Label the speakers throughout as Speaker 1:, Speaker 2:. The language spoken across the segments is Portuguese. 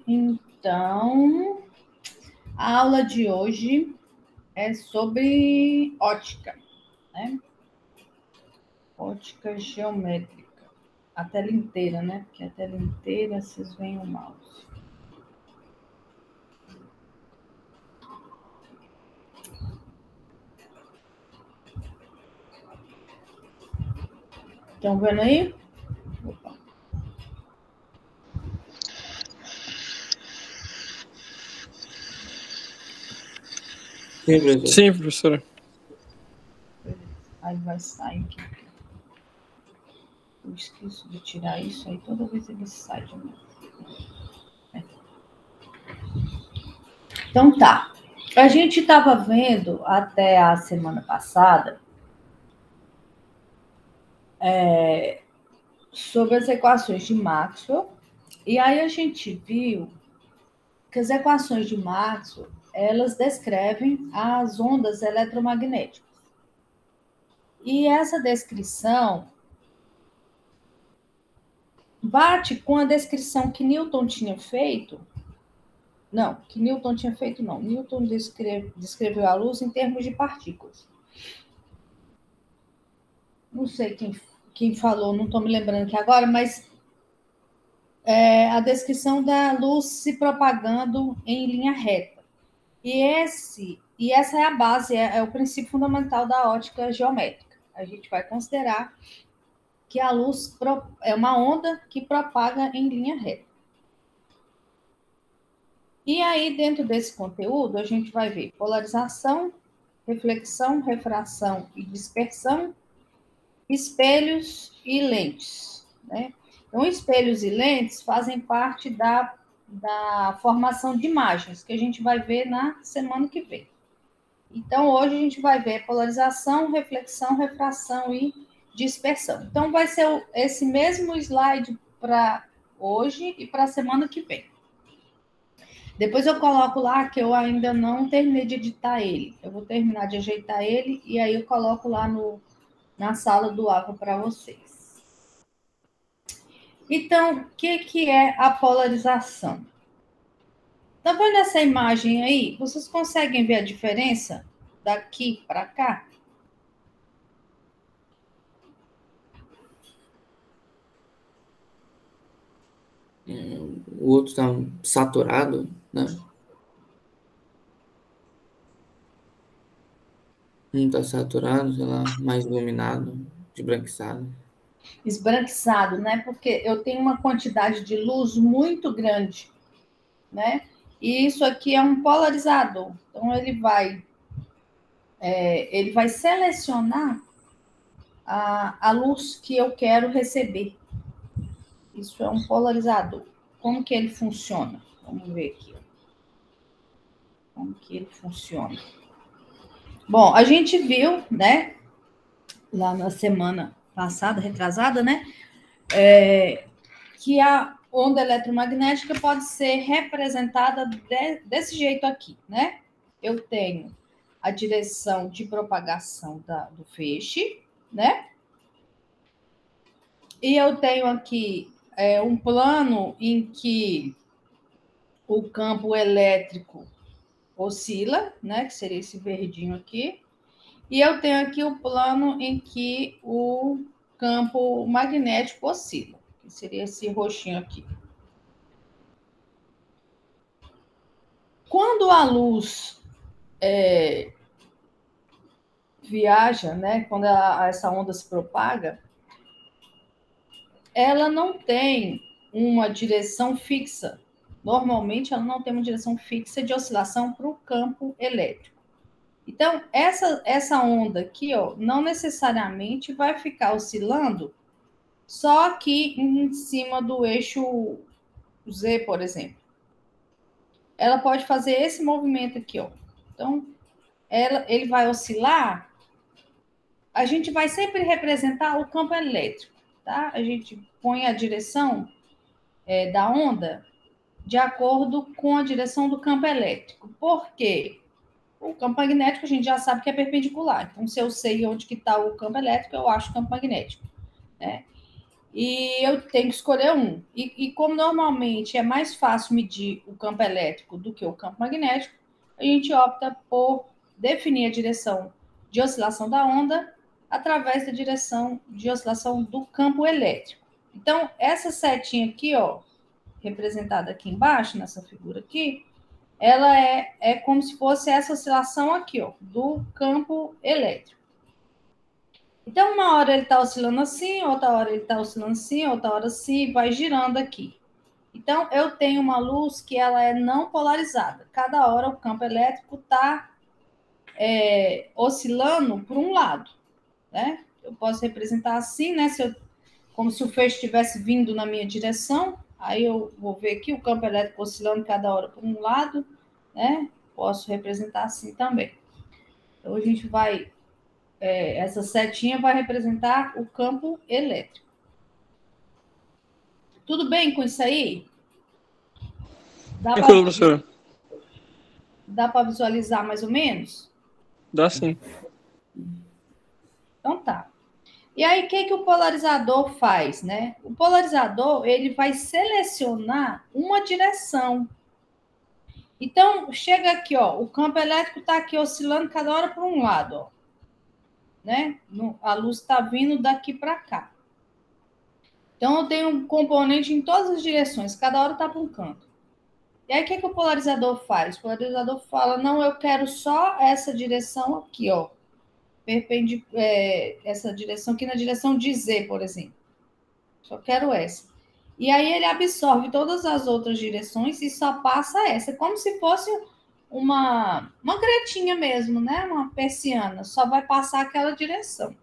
Speaker 1: Então, a aula de hoje é sobre ótica, né? Ótica geométrica. A tela inteira, né? Porque a tela inteira vocês veem o mouse. Estão vendo aí? Opa.
Speaker 2: Sim, professora.
Speaker 1: Aí vai sair aqui. Eu esqueço de tirar isso aí, toda vez ele sai de novo. Então tá. A gente estava vendo até a semana passada sobre as equações de Maxwell, e aí a gente viu que as equações de Maxwell, elas descrevem as ondas eletromagnéticas. E essa descrição bate com a descrição que Newton tinha feito. Não, que Newton tinha feito não. Newton descreveu a luz em termos de partículas. Não sei quem falou, não estou me lembrando aqui agora, mas a descrição da luz se propagando em linha reta. E essa é a base, é o princípio fundamental da ótica geométrica. A gente vai considerar que a luz é uma onda que propaga em linha reta. E aí, dentro desse conteúdo, a gente vai ver polarização, reflexão, refração e dispersão, espelhos e lentes, né? Então, espelhos e lentes fazem parte da formação de imagens, que a gente vai ver na semana que vem. Então, hoje a gente vai ver polarização, reflexão, refração e dispersão. Então, vai ser esse mesmo slide para hoje e para a semana que vem. Depois eu coloco lá que eu ainda não terminei de editar ele. Eu vou terminar de ajeitar ele e aí eu coloco lá na sala do AVA para vocês. Então, o que é a polarização? Tá vendo essa imagem aí? Vocês conseguem ver a diferença daqui para cá?
Speaker 3: O outro está saturado, né? Um está saturado, sei lá, mais iluminado, esbranquiçado.
Speaker 1: Esbranquiçado, né? Porque eu tenho uma quantidade de luz muito grande, né? E isso aqui é um polarizador. Então, ele vai selecionar a luz que eu quero receber. Isso é um polarizador. Como que ele funciona? Vamos ver aqui. Como que ele funciona? Bom, a gente viu, né, lá na semana passada, retrasada, né, que a onda eletromagnética pode ser representada desse jeito aqui, né? Eu tenho a direção de propagação do feixe, né? E eu tenho aqui um plano em que o campo elétrico oscila, né? Que seria esse verdinho aqui. E eu tenho aqui o plano em que o campo magnético oscila, que seria esse roxinho aqui. Quando a luz viaja, né? Quando essa onda se propaga, ela não tem uma direção fixa. Normalmente, ela não tem uma direção fixa de oscilação para o campo elétrico. Então, essa onda aqui, ó, não necessariamente vai ficar oscilando só aqui em cima do eixo Z, por exemplo. Ela pode fazer esse movimento aqui, ó. Então, ele vai oscilar. A gente vai sempre representar o campo elétrico, tá? A gente põe a direção da onda de acordo com a direção do campo elétrico. Por quê? O campo magnético a gente já sabe que é perpendicular. Então, se eu sei onde que está o campo elétrico, eu acho o campo magnético, né? e eu tenho que escolher um. E como normalmente é mais fácil medir o campo elétrico do que o campo magnético, a gente opta por definir a direção de oscilação da onda através da direção de oscilação do campo elétrico. Então, essa setinha aqui, ó, representada aqui embaixo, nessa figura aqui, ela é como se fosse essa oscilação aqui, ó, do campo elétrico. Então, uma hora ele está oscilando assim, outra hora ele está oscilando assim, outra hora assim, vai girando aqui. Então, eu tenho uma luz que ela é não polarizada. Cada hora o campo elétrico está oscilando por um lado, né? Eu posso representar assim, né? Como se o feixe estivesse vindo na minha direção. Aí eu vou ver aqui o campo elétrico oscilando cada hora por um lado, né? Posso representar assim também. Então, a gente vai... essa setinha vai representar o campo elétrico. Tudo bem com isso aí?
Speaker 2: Tranquilo, professor.
Speaker 1: Dá para visualizar mais ou menos?
Speaker 2: Dá sim.
Speaker 1: Então tá. E aí, o que o polarizador faz, né? O polarizador, ele vai selecionar uma direção. Então, chega aqui, ó, o campo elétrico está aqui oscilando cada hora para um lado, ó, né? A luz está vindo daqui para cá. Então, eu tenho um componente em todas as direções, cada hora está para um canto. E aí, o que o polarizador faz? O polarizador fala, não, eu quero só essa direção aqui, ó. Essa direção aqui na direção de Z, por exemplo. Só quero essa. E aí ele absorve todas as outras direções e só passa essa. É como se fosse uma gretinha mesmo, né? Uma persiana. Só vai passar aquela direção.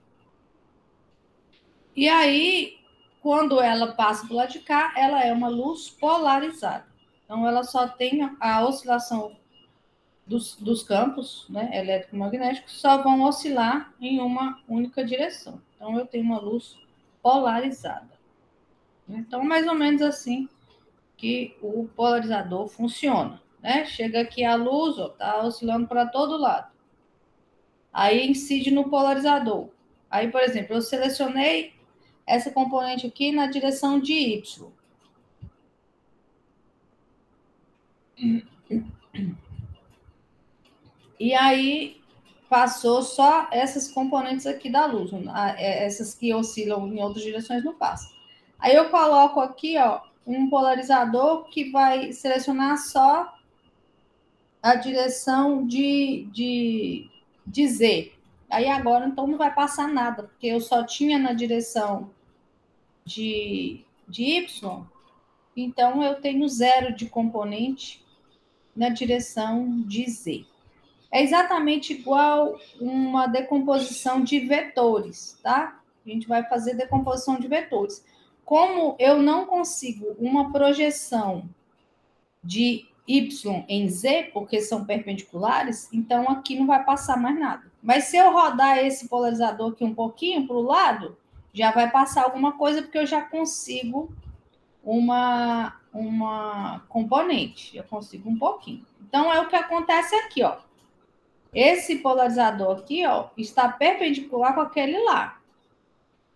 Speaker 1: E aí, quando ela passa para o lado de cá, ela é uma luz polarizada. Então, ela só tem a oscilação dos campos, né, elétrico-magnéticos, só vão oscilar em uma única direção. Então, eu tenho uma luz polarizada. Então, mais ou menos assim que o polarizador funciona, né? Chega aqui a luz, ó, tá oscilando para todo lado. Aí incide no polarizador. Aí, por exemplo, eu selecionei essa componente aqui na direção de Y. E aí passou só essas componentes aqui da luz, essas que oscilam em outras direções não passam. Aí eu coloco aqui, ó, um polarizador que vai selecionar só a direção de Z. Aí agora, então, não vai passar nada, porque eu só tinha na direção de Y, então eu tenho 0 de componente na direção de Z. É exatamente igual uma decomposição de vetores, tá? A gente vai fazer decomposição de vetores. Como eu não consigo uma projeção de Y em Z, porque são perpendiculares, então aqui não vai passar mais nada. Mas se eu rodar esse polarizador aqui um pouquinho para o lado, já vai passar alguma coisa, porque eu já consigo uma componente, eu consigo um pouquinho. Então, é o que acontece aqui, ó. Esse polarizador aqui, ó, está perpendicular com aquele lá.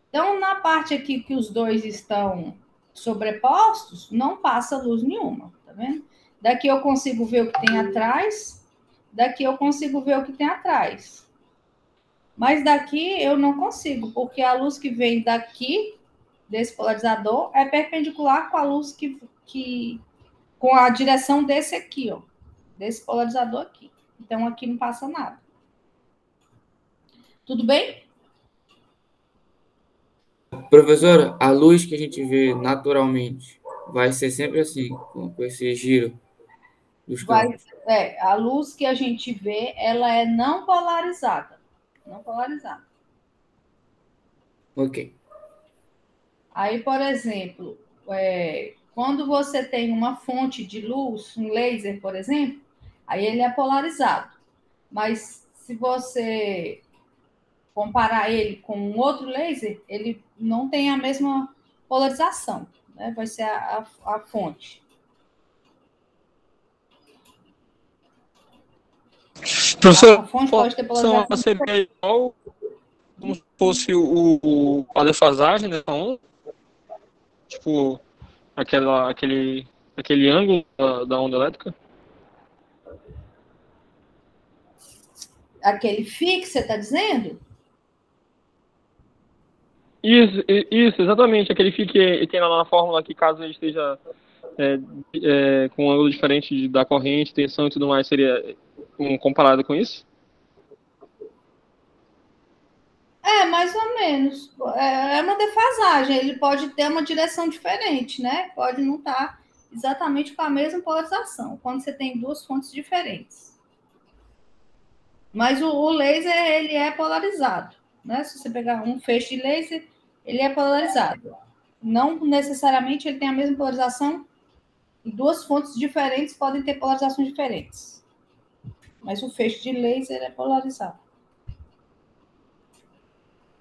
Speaker 1: Então, na parte aqui que os dois estão sobrepostos, não passa luz nenhuma, tá vendo? Daqui eu consigo ver o que tem atrás, daqui eu consigo ver o que tem atrás. Mas daqui eu não consigo, porque a luz que vem daqui, desse polarizador, é perpendicular com a luz com a direção desse aqui, ó, desse polarizador aqui. Então, aqui não passa nada. Tudo bem?
Speaker 3: Professora, a luz que a gente vê naturalmente vai ser sempre assim, com esse giro dos campos.
Speaker 1: A luz que a gente vê, ela é não polarizada. Não polarizada.
Speaker 3: Ok.
Speaker 1: Aí, por exemplo, quando você tem uma fonte de luz, um laser, por exemplo, aí ele é polarizado. Mas se você comparar ele com um outro laser, ele não tem a mesma polarização, né? Vai ser a fonte.
Speaker 2: Professor,
Speaker 1: A fonte pode ter polarização.
Speaker 2: seria igual como se fosse a defasagem dessa onda? Tipo, aquele ângulo da onda elétrica?
Speaker 1: Aquele φ que você está dizendo?
Speaker 2: Isso, exatamente. Aquele φ que tem lá na fórmula que caso ele esteja com um ângulo diferente da corrente, tensão e tudo mais, seria comparado com isso?
Speaker 1: Mais ou menos. É uma defasagem. Ele pode ter uma direção diferente, né? Pode não estar exatamente com a mesma polarização, quando você tem duas fontes diferentes. Mas o laser, ele é polarizado, né? Se você pegar um feixe de laser, ele é polarizado. Não necessariamente ele tem a mesma polarização, e duas fontes diferentes podem ter polarizações diferentes. Mas o feixe de laser é polarizado.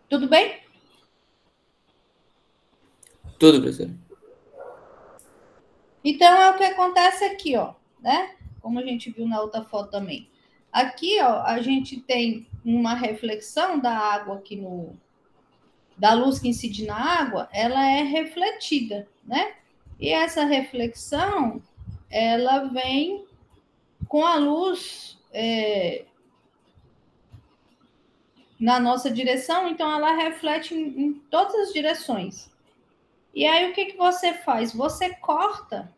Speaker 1: Tudo bem?
Speaker 3: Tudo, professor.
Speaker 1: Então, é o que acontece aqui, ó, né? Como a gente viu na outra foto também. Aqui, ó, a gente tem uma reflexão da água aqui da luz que incide na água, ela é refletida, né? E essa reflexão, ela vem com a luz na nossa direção, então ela reflete em todas as direções. E aí, o que você faz? Você corta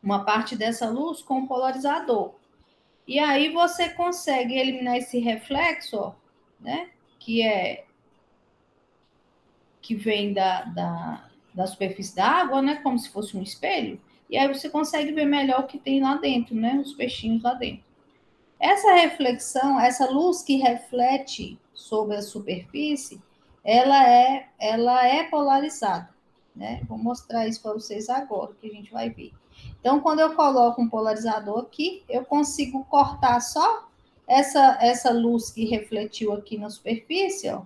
Speaker 1: uma parte dessa luz com um polarizador. E aí você consegue eliminar esse reflexo, ó, né? Que vem da superfície da água, né? Como se fosse um espelho. E aí você consegue ver melhor o que tem lá dentro, né? Os peixinhos lá dentro. Essa reflexão, essa luz que reflete sobre a superfície, ela é polarizada, né? Vou mostrar isso para vocês agora, que a gente vai ver. Então, quando eu coloco um polarizador aqui, eu consigo cortar só essa luz que refletiu aqui na superfície, ó,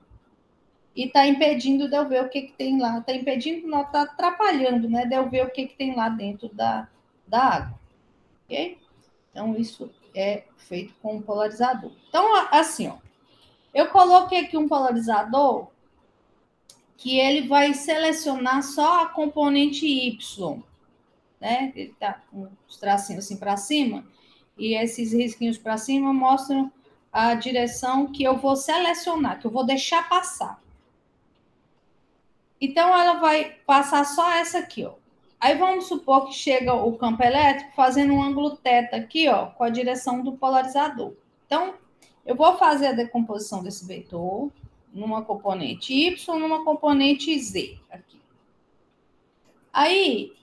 Speaker 1: e está impedindo de eu ver o que tem lá. Está impedindo, não, está atrapalhando, né? De eu ver o que tem lá dentro da água. Ok? Então, isso é feito com um polarizador. Então, assim, ó, eu coloquei aqui um polarizador que ele vai selecionar só a componente Y, né? Ele tá com os tracinhos assim para cima, e esses risquinhos para cima mostram a direção que eu vou selecionar, que eu vou deixar passar. Então, ela vai passar só essa aqui, ó. Aí vamos supor que chega o campo elétrico fazendo um ângulo θ aqui, ó, com a direção do polarizador. Então, eu vou fazer a decomposição desse vetor numa componente Y, numa componente Z aqui. Aí,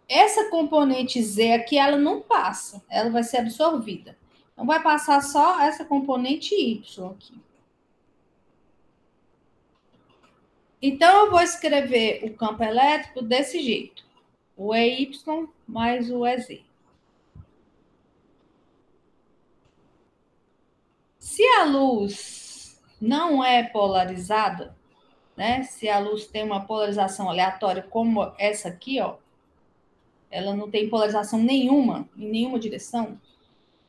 Speaker 1: essa componente Z aqui, ela não passa, ela vai ser absorvida. Então, vai passar só essa componente Y aqui. Então, eu vou escrever o campo elétrico desse jeito. O EY mais o EZ. Se a luz não é polarizada, né? Se a luz tem uma polarização aleatória como essa aqui, ó, ela não tem polarização nenhuma, em nenhuma direção.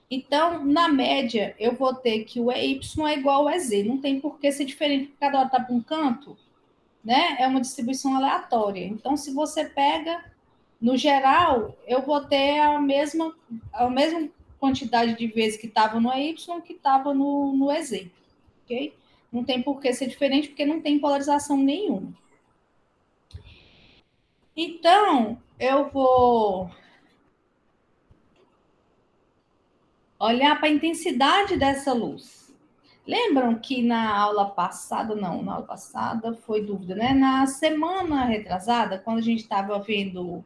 Speaker 1: Então, na média, eu vou ter que o EY é igual ao EZ. Não tem por que ser diferente, porque cada hora está para um canto, né? É uma distribuição aleatória. Então, se você pega, no geral, eu vou ter a mesma quantidade de vezes que estava no EY que estava no EZ, ok? Não tem por que ser diferente, porque não tem polarização nenhuma. Então, eu vou olhar para a intensidade dessa luz. Lembram que na aula passada, não, na aula passada foi dúvida, né? Na semana retrasada, quando a gente estava vendo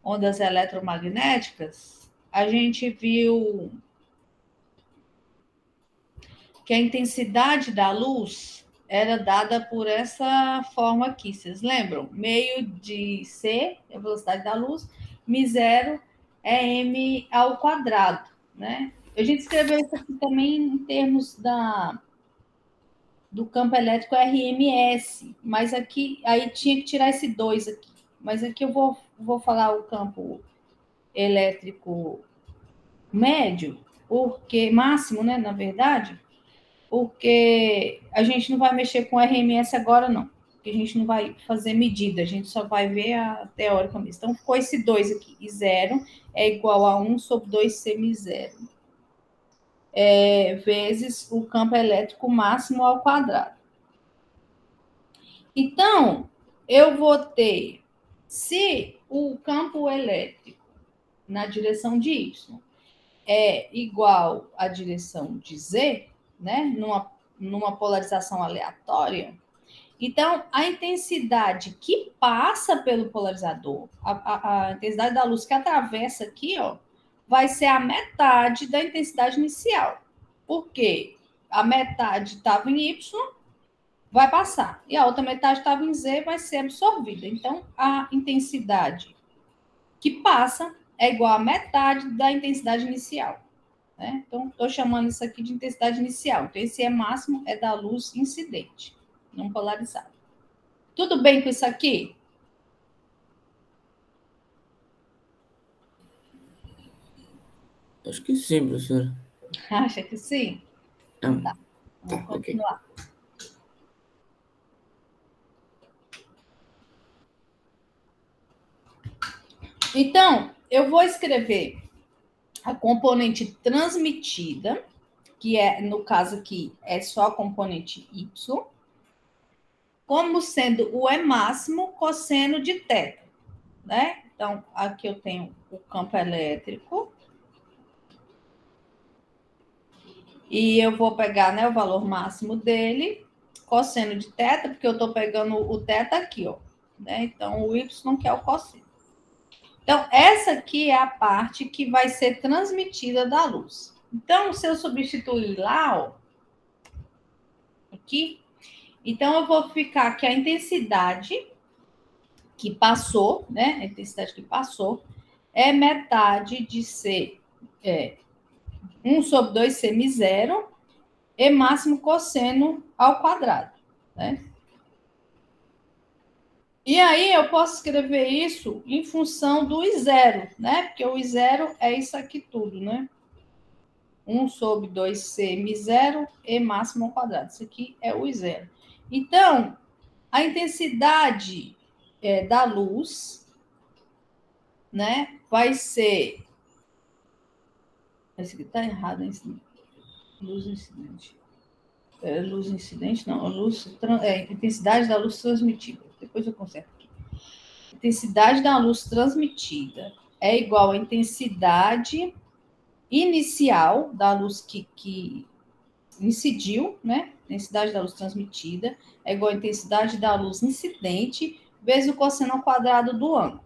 Speaker 1: ondas eletromagnéticas, a gente viu que a intensidade da luz era dada por essa forma aqui, vocês lembram? Meio de C, a velocidade da luz, μ0 é m ao quadrado, né? A gente escreveu isso aqui também em termos do campo elétrico RMS, mas aqui aí tinha que tirar esse 2 aqui. Mas aqui eu vou falar o campo elétrico médio, porque máximo, né, na verdade, porque a gente não vai mexer com RMS agora, não. Porque a gente não vai fazer medida, a gente só vai ver a teórica mesmo. Então, ficou esse 2 aqui. E 0 é igual a 1 sobre 2 semi-zero. Vezes o campo elétrico máximo ao quadrado. Então, eu vou ter, se o campo elétrico na direção de Y é igual à direção de Z, né, numa polarização aleatória, então a intensidade que passa pelo polarizador, a intensidade da luz que atravessa aqui, ó, vai ser a metade da intensidade inicial. Por quê? A metade estava em Y, vai passar. E a outra metade estava em Z, vai ser absorvida. Então, a intensidade que passa é igual a metade da intensidade inicial. Né? Então, estou chamando isso aqui de intensidade inicial. Então, esse E máximo é da luz incidente, não polarizada. Tudo bem com isso aqui?
Speaker 3: Acho que sim, professora.
Speaker 1: Acha que sim? Então, tá. Vamos continuar.
Speaker 3: Ok.
Speaker 1: Então, eu vou escrever a componente transmitida, que é, no caso aqui, é só a componente Y, como sendo o E máximo cosseno de θ, né? Então, aqui eu tenho o campo elétrico. E eu vou pegar, né, o valor máximo dele, cosseno de θ, porque eu estou pegando o θ aqui, ó. Né? Então, o Y que é o cosseno. Então, essa aqui é a parte que vai ser transmitida da luz. Então, se eu substituir lá, ó, aqui, então eu vou ficar que a intensidade que passou, né? A intensidade que passou é metade de C, 1 sobre 2 semi-zero, E máximo cosseno ao quadrado, né? E aí eu posso escrever isso em função do I0, né? Porque o I0 é isso aqui tudo, né? 1 sobre 2 semi-zero, E máximo ao quadrado. Isso aqui é o I0. Então, a intensidade da luz, né? Vai ser... Esse aqui está errado, hein? Luz incidente. Luz incidente, não. Intensidade da luz transmitida. Depois eu conserto aqui. Intensidade da luz transmitida é igual à intensidade inicial da luz que incidiu, né? Intensidade da luz transmitida é igual à intensidade da luz incidente vezes o cosseno ao quadrado do ângulo.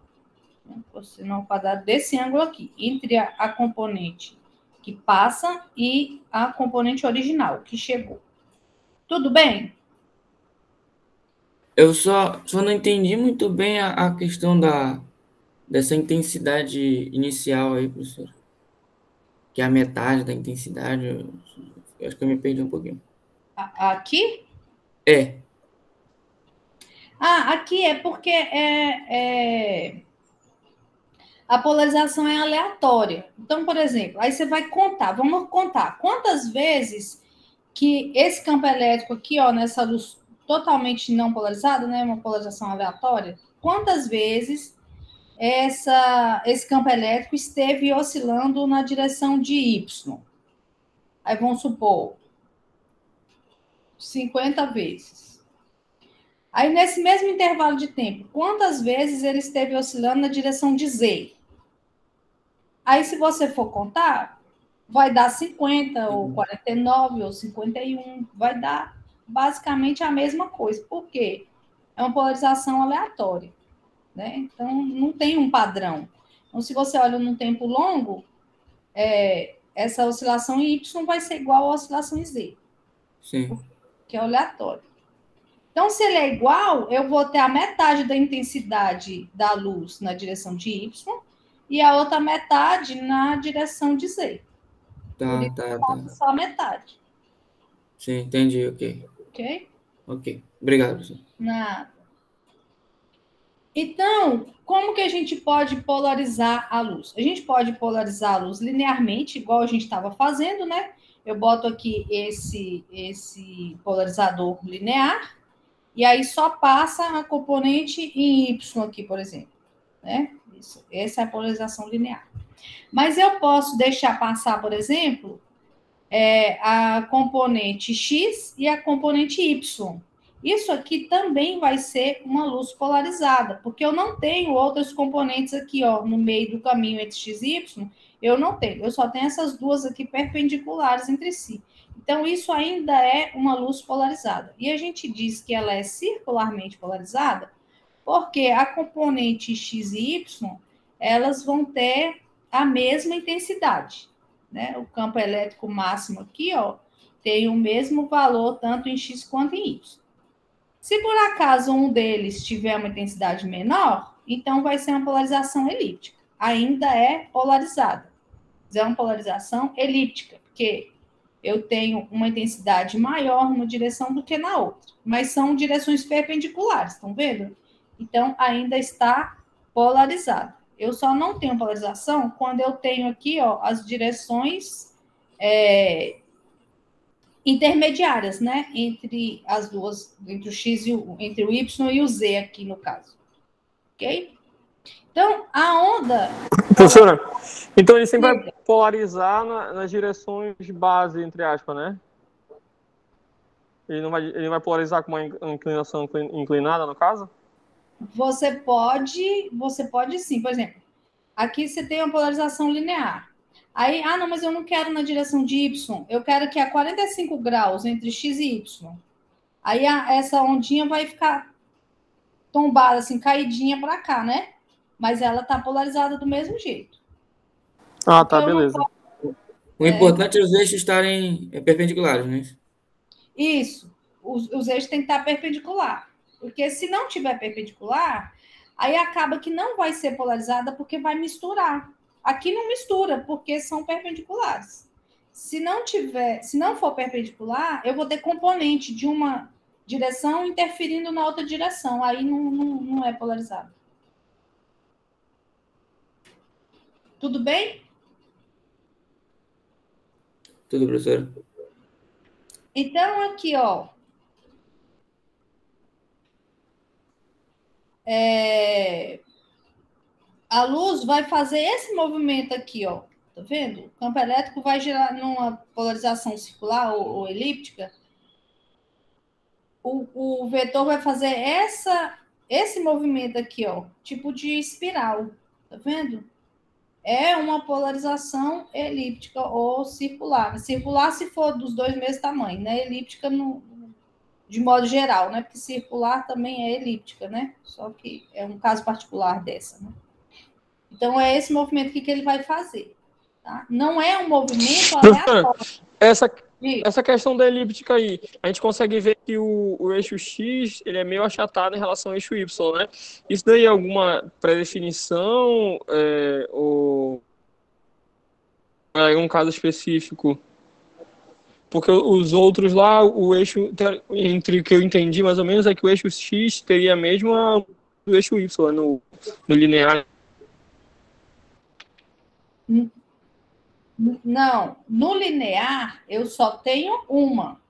Speaker 1: O cosseno ao quadrado desse ângulo aqui, entre a componente que passa e a componente original, que chegou. Tudo bem?
Speaker 3: Eu só não entendi muito bem a questão dessa intensidade inicial aí, professor. Que é a metade da intensidade. Eu acho que eu me perdi um pouquinho.
Speaker 1: Aqui?
Speaker 3: É.
Speaker 1: Aqui é porque a polarização é aleatória. Então, por exemplo, aí você vai contar, vamos contar quantas vezes que esse campo elétrico aqui, ó, nessa luz totalmente não polarizada, né, uma polarização aleatória, quantas vezes esse campo elétrico esteve oscilando na direção de Y? Aí vamos supor 50 vezes. Aí, nesse mesmo intervalo de tempo, quantas vezes ele esteve oscilando na direção de Z? Aí, se você for contar, vai dar 50, ou 49, ou 51. Vai dar basicamente a mesma coisa. Por quê? É uma polarização aleatória. Né? Então, não tem um padrão. Então, se você olha num tempo longo, essa oscilação em Y vai ser igual à oscilação em Z.
Speaker 3: Sim.
Speaker 1: Que é aleatório. Então, se ele é igual, eu vou ter a metade da intensidade da luz na direção de Y e a outra metade na direção de Z.
Speaker 3: Tá.
Speaker 1: Só a metade.
Speaker 3: Sim, entendi, ok.
Speaker 1: Ok?
Speaker 3: Ok. Obrigado, professor.
Speaker 1: Nada. Então, como que a gente pode polarizar a luz? A gente pode polarizar a luz linearmente, igual a gente estava fazendo, né? eu boto aqui esse polarizador linear, e aí só passa a componente em Y aqui, por exemplo. Né? Essa é a polarização linear. Mas eu posso deixar passar, por exemplo, a componente X e a componente Y. Isso aqui também vai ser uma luz polarizada, porque eu não tenho outras componentes aqui, ó, no meio do caminho entre X e Y, eu não tenho, eu só tenho essas duas aqui perpendiculares entre si. Então, isso ainda é uma luz polarizada. E a gente diz que ela é circularmente polarizada, porque a componente X e Y, elas vão ter a mesma intensidade, né? O campo elétrico máximo aqui, ó, tem o mesmo valor tanto em X quanto em Y. Se por acaso um deles tiver uma intensidade menor, então vai ser uma polarização elíptica. Ainda é polarizada. É uma polarização elíptica, porque eu tenho uma intensidade maior numa direção do que na outra. Mas são direções perpendiculares, estão vendo? Então, ainda está polarizada. Eu só não tenho polarização quando eu tenho aqui, ó, as direções intermediárias, né? Entre as duas, entre o X e entre o Y e o Z aqui no caso. Ok? Então, a onda...
Speaker 2: Professora, então ele sempre vai polarizar nas direções base, entre aspas, né? Ele não vai polarizar com uma inclinação inclinada, no caso?
Speaker 1: Você pode sim. Por exemplo, aqui você tem uma polarização linear. Aí, não, mas eu não quero na direção de Y. Eu quero que a 45 graus entre X e Y. Aí essa ondinha vai ficar tombada, assim, caidinha para cá, né? Mas ela tá polarizada do mesmo jeito.
Speaker 2: Ah, tá, beleza.
Speaker 3: O importante é os eixos estarem perpendiculares, né?
Speaker 1: Isso. Os eixos têm que estar perpendicular. Porque se não tiver perpendicular, aí acaba que não vai ser polarizada porque vai misturar. Aqui não mistura, porque são perpendiculares. Se não for perpendicular, eu vou ter componente de uma direção interferindo na outra direção. Aí não é polarizado. Tudo bem?
Speaker 3: Tudo, professor.
Speaker 1: Então, aqui, ó. A luz vai fazer esse movimento aqui, ó. Tá vendo? O campo elétrico vai gerar numa polarização circular ou elíptica. O vetor vai fazer esse movimento aqui, ó. Tipo de espiral. Tá vendo? É uma polarização elíptica ou circular. Circular se for dos dois mesmos tamanhos, né? Elíptica de modo geral, né? Porque circular também é elíptica, né? Só que é um caso particular dessa, né? Então, é esse movimento que ele vai fazer. Tá? Não é um movimento aleatório.
Speaker 2: Essa questão da elíptica aí, a gente consegue ver que o eixo X ele é meio achatado em relação ao eixo Y, né? Isso daí é alguma pré-definição ou é um caso específico? Porque os outros lá, o eixo, entre o que eu entendi mais ou menos, é que o eixo X teria a mesma do eixo Y no linear.
Speaker 1: Não, no linear eu só tenho uma.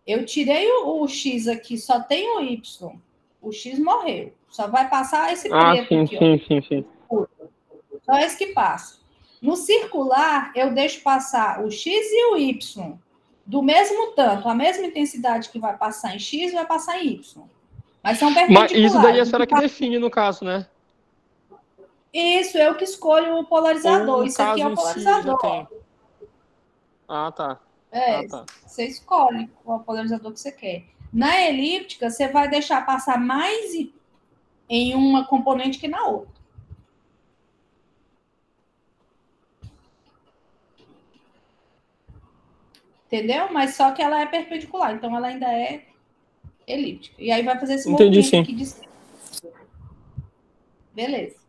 Speaker 1: Eu tirei o X aqui, só tenho o Y. O X morreu. Só vai passar esse preto aqui,
Speaker 2: sim.
Speaker 1: Só esse que passa. No circular, eu deixo passar o X e o Y. Do mesmo tanto, a mesma intensidade que vai passar em X, vai passar em Y. Mas são perpendiculares.
Speaker 2: Mas isso daí é a senhora que define, no caso, né?
Speaker 1: Isso, eu que escolho o polarizador. Isso aqui é o polarizador.
Speaker 2: Ah, tá.
Speaker 1: Você escolhe qual polarizador que você quer. Na elíptica, você vai deixar passar mais em uma componente que na outra. Entendeu? Mas só que ela é perpendicular, então ela ainda é elíptica. E aí vai fazer esse movimento aqui de cima. Beleza.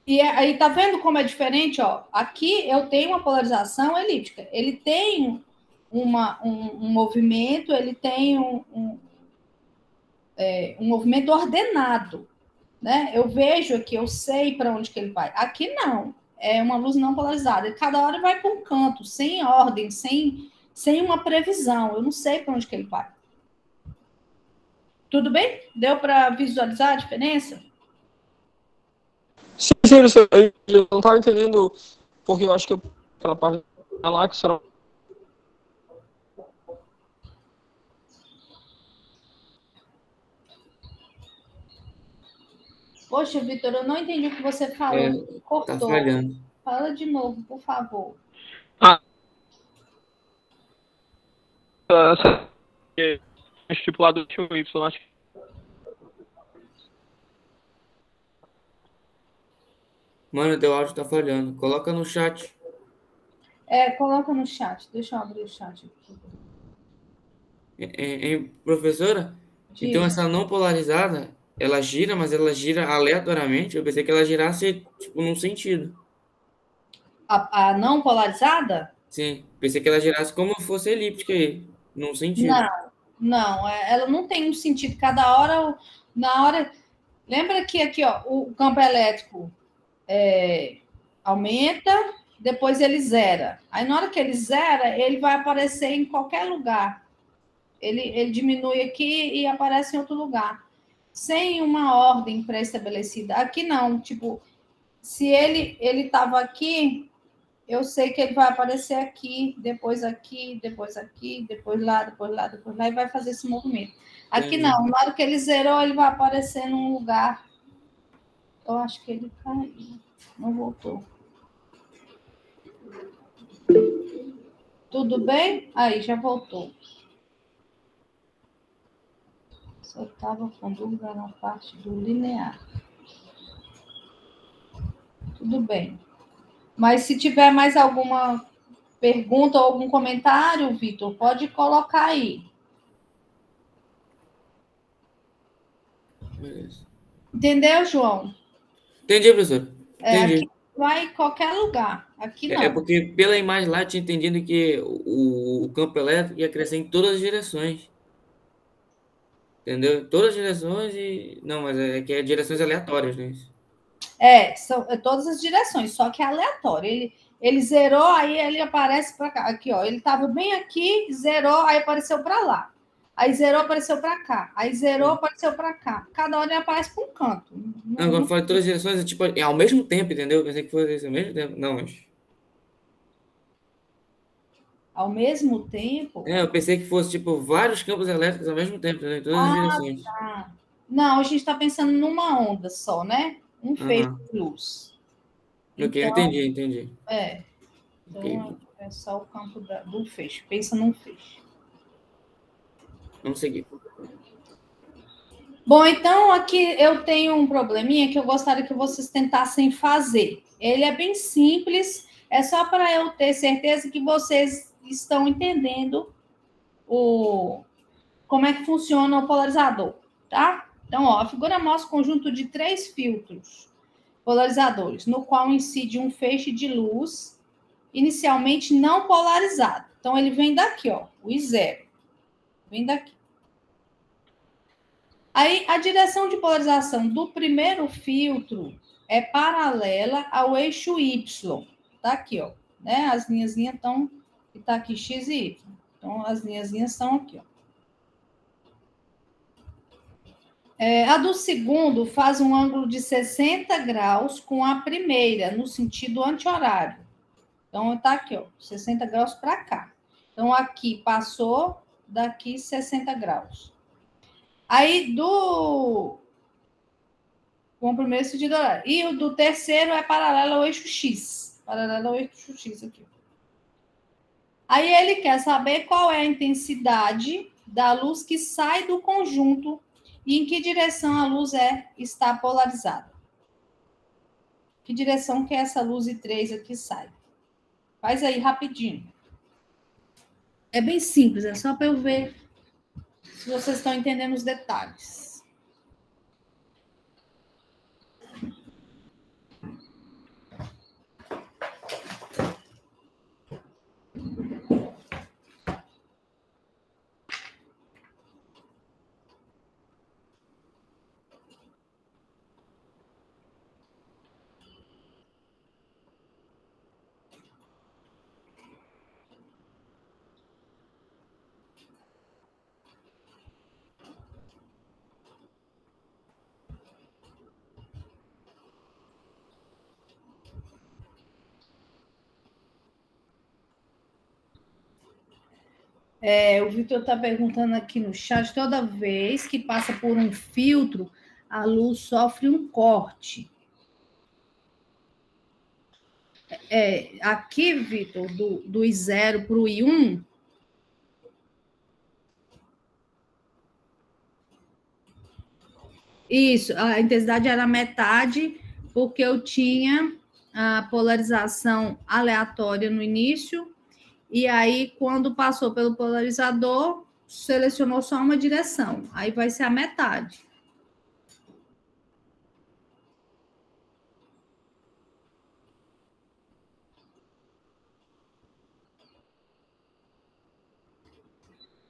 Speaker 1: E aí, tá vendo como é diferente? Ó? Aqui eu tenho uma polarização elíptica. Ele tem um movimento, ele tem um movimento ordenado. Né? Eu vejo aqui, eu sei para onde que ele vai. Aqui não. é uma luz não polarizada. E cada hora vai para um canto, sem ordem, sem uma previsão. Eu não sei para onde que ele vai. Tudo bem? Deu para visualizar a diferença?
Speaker 2: Sim, eu não estava entendendo, porque eu acho que aquela parte lá que será.
Speaker 1: Poxa, Vitor, eu não entendi o que você falou.
Speaker 3: Tá
Speaker 1: Cortou.
Speaker 3: falhando.
Speaker 1: Fala de novo, por favor.
Speaker 2: Estipulado do Y, acho que.
Speaker 3: Mano, teu áudio tá falhando. Coloca no chat.
Speaker 1: Coloca no chat. Deixa eu abrir o chat aqui.
Speaker 3: Professora, então
Speaker 1: Diz.
Speaker 3: essa não polarizada, ela gira, mas ela gira aleatoriamente. Eu pensei que ela girasse, tipo, num sentido.
Speaker 1: A não polarizada?
Speaker 3: Sim, pensei que ela girasse como fosse elíptica aí, num sentido.
Speaker 1: Não, ela não tem um sentido. Cada hora, na hora. Lembra que aqui, ó, o campo elétrico aumenta, depois ele zera. Aí na hora que ele zera, ele vai aparecer em qualquer lugar. Ele diminui aqui e aparece em outro lugar. Sem uma ordem pré-estabelecida. Aqui não, tipo, se ele estava aqui, eu sei que ele vai aparecer aqui, depois aqui, depois aqui, depois lá, depois lá, depois lá, e vai fazer esse movimento. Aqui
Speaker 3: Entendi.
Speaker 1: não, na hora que ele zerou, ele vai aparecer num lugar. Eu acho que ele caiu, não voltou. Tudo bem? Aí, já voltou. Só estava com dúvida na parte do linear. Tudo bem. Mas se tiver mais alguma pergunta ou algum comentário, Vitor, pode colocar aí.
Speaker 3: Beleza.
Speaker 1: Entendeu, João?
Speaker 3: Entendi, professor.
Speaker 1: Aqui
Speaker 3: Entendi.
Speaker 1: vai em qualquer lugar. Aqui
Speaker 3: É
Speaker 1: não.
Speaker 3: porque pela imagem lá eu tinha entendido que o campo elétrico ia crescer em todas as direções. Entendeu? Todas as direções e. Não, mas é que é direções aleatórias, né?
Speaker 1: São todas as direções, só que é aleatório. Ele zerou, aí ele aparece para cá. Aqui, ó. Ele estava bem aqui, zerou, aí apareceu para lá. Aí zerou, apareceu para cá. Aí zerou, apareceu para cá. Cada hora ele aparece para um canto.
Speaker 3: Não, quando eu falo todas as direções, é tipo, é ao mesmo tempo, entendeu? Eu pensei que fosse isso ao mesmo tempo. Não, mas.
Speaker 1: Ao mesmo tempo.
Speaker 3: Eu pensei que fosse, tipo, vários campos elétricos ao mesmo tempo, entendeu? Em todas as direções.
Speaker 1: Tá. Não, a gente está pensando numa onda só, né? Um feixe
Speaker 3: Aham.
Speaker 1: de luz.
Speaker 3: Ok, eu
Speaker 1: Então,
Speaker 3: entendi.
Speaker 1: então
Speaker 3: Ok,
Speaker 1: é só o campo do feixe. Pensa num feixe.
Speaker 3: vamos seguir.
Speaker 1: Bom, então aqui eu tenho um probleminha que eu gostaria que vocês tentassem fazer. Ele é bem simples, é só para eu ter certeza que vocês estão entendendo como é que funciona o polarizador, tá? Então, ó, a figura mostra o conjunto de 3 filtros polarizadores, no qual incide um feixe de luz inicialmente não polarizado. Então, ele vem daqui, ó, o I0. Vem daqui. Aí, a direção de polarização do primeiro filtro é paralela ao eixo Y. Tá aqui, ó. Né? As linhas estão... Tá aqui X e Y. Então, as linhas estão aqui, ó. A do segundo faz um ângulo de 60 graus com a primeira, no sentido anti-horário. Então, está aqui, ó, 60 graus para cá. Então, aqui passou, daqui 60 graus. Aí, com o primeiro sentido horário. E o do terceiro é paralelo ao eixo X. Paralelo ao eixo X aqui. Aí, ele quer saber qual é a intensidade da luz que sai do conjunto e em que direção a luz está polarizada. Que direção que essa luz I3 aqui sai? Faz aí rapidinho. É bem simples, é só para eu ver se vocês estão entendendo os detalhes. O Vitor está perguntando aqui no chat, toda vez que passa por um filtro, a luz sofre um corte. Aqui, Vitor, do I0 para o I1, isso, a intensidade era metade, porque eu tinha a polarização aleatória no início, e aí, quando passou pelo polarizador, selecionou só uma direção. Aí vai ser a metade.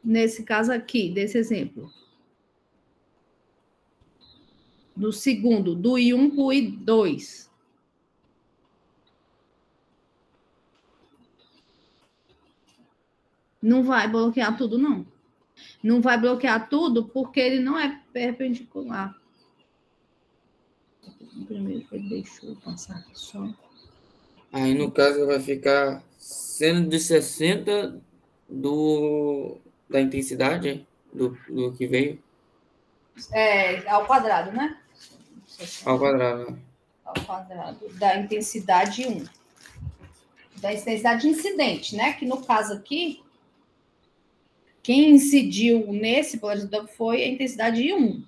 Speaker 1: Nesse caso aqui, desse exemplo. No segundo, do I1 para o I2. Não vai bloquear tudo, não. Não vai bloquear tudo porque ele não é perpendicular. Primeiro, ele deixou eu passar aqui só.
Speaker 3: Aí, no caso, vai ficar sendo de 60 da intensidade do que veio
Speaker 1: Ao quadrado, né?
Speaker 3: ao quadrado.
Speaker 1: Ao quadrado da intensidade 1. Da intensidade incidente, né? Que no caso aqui, quem incidiu nesse polarizador foi a intensidade 1.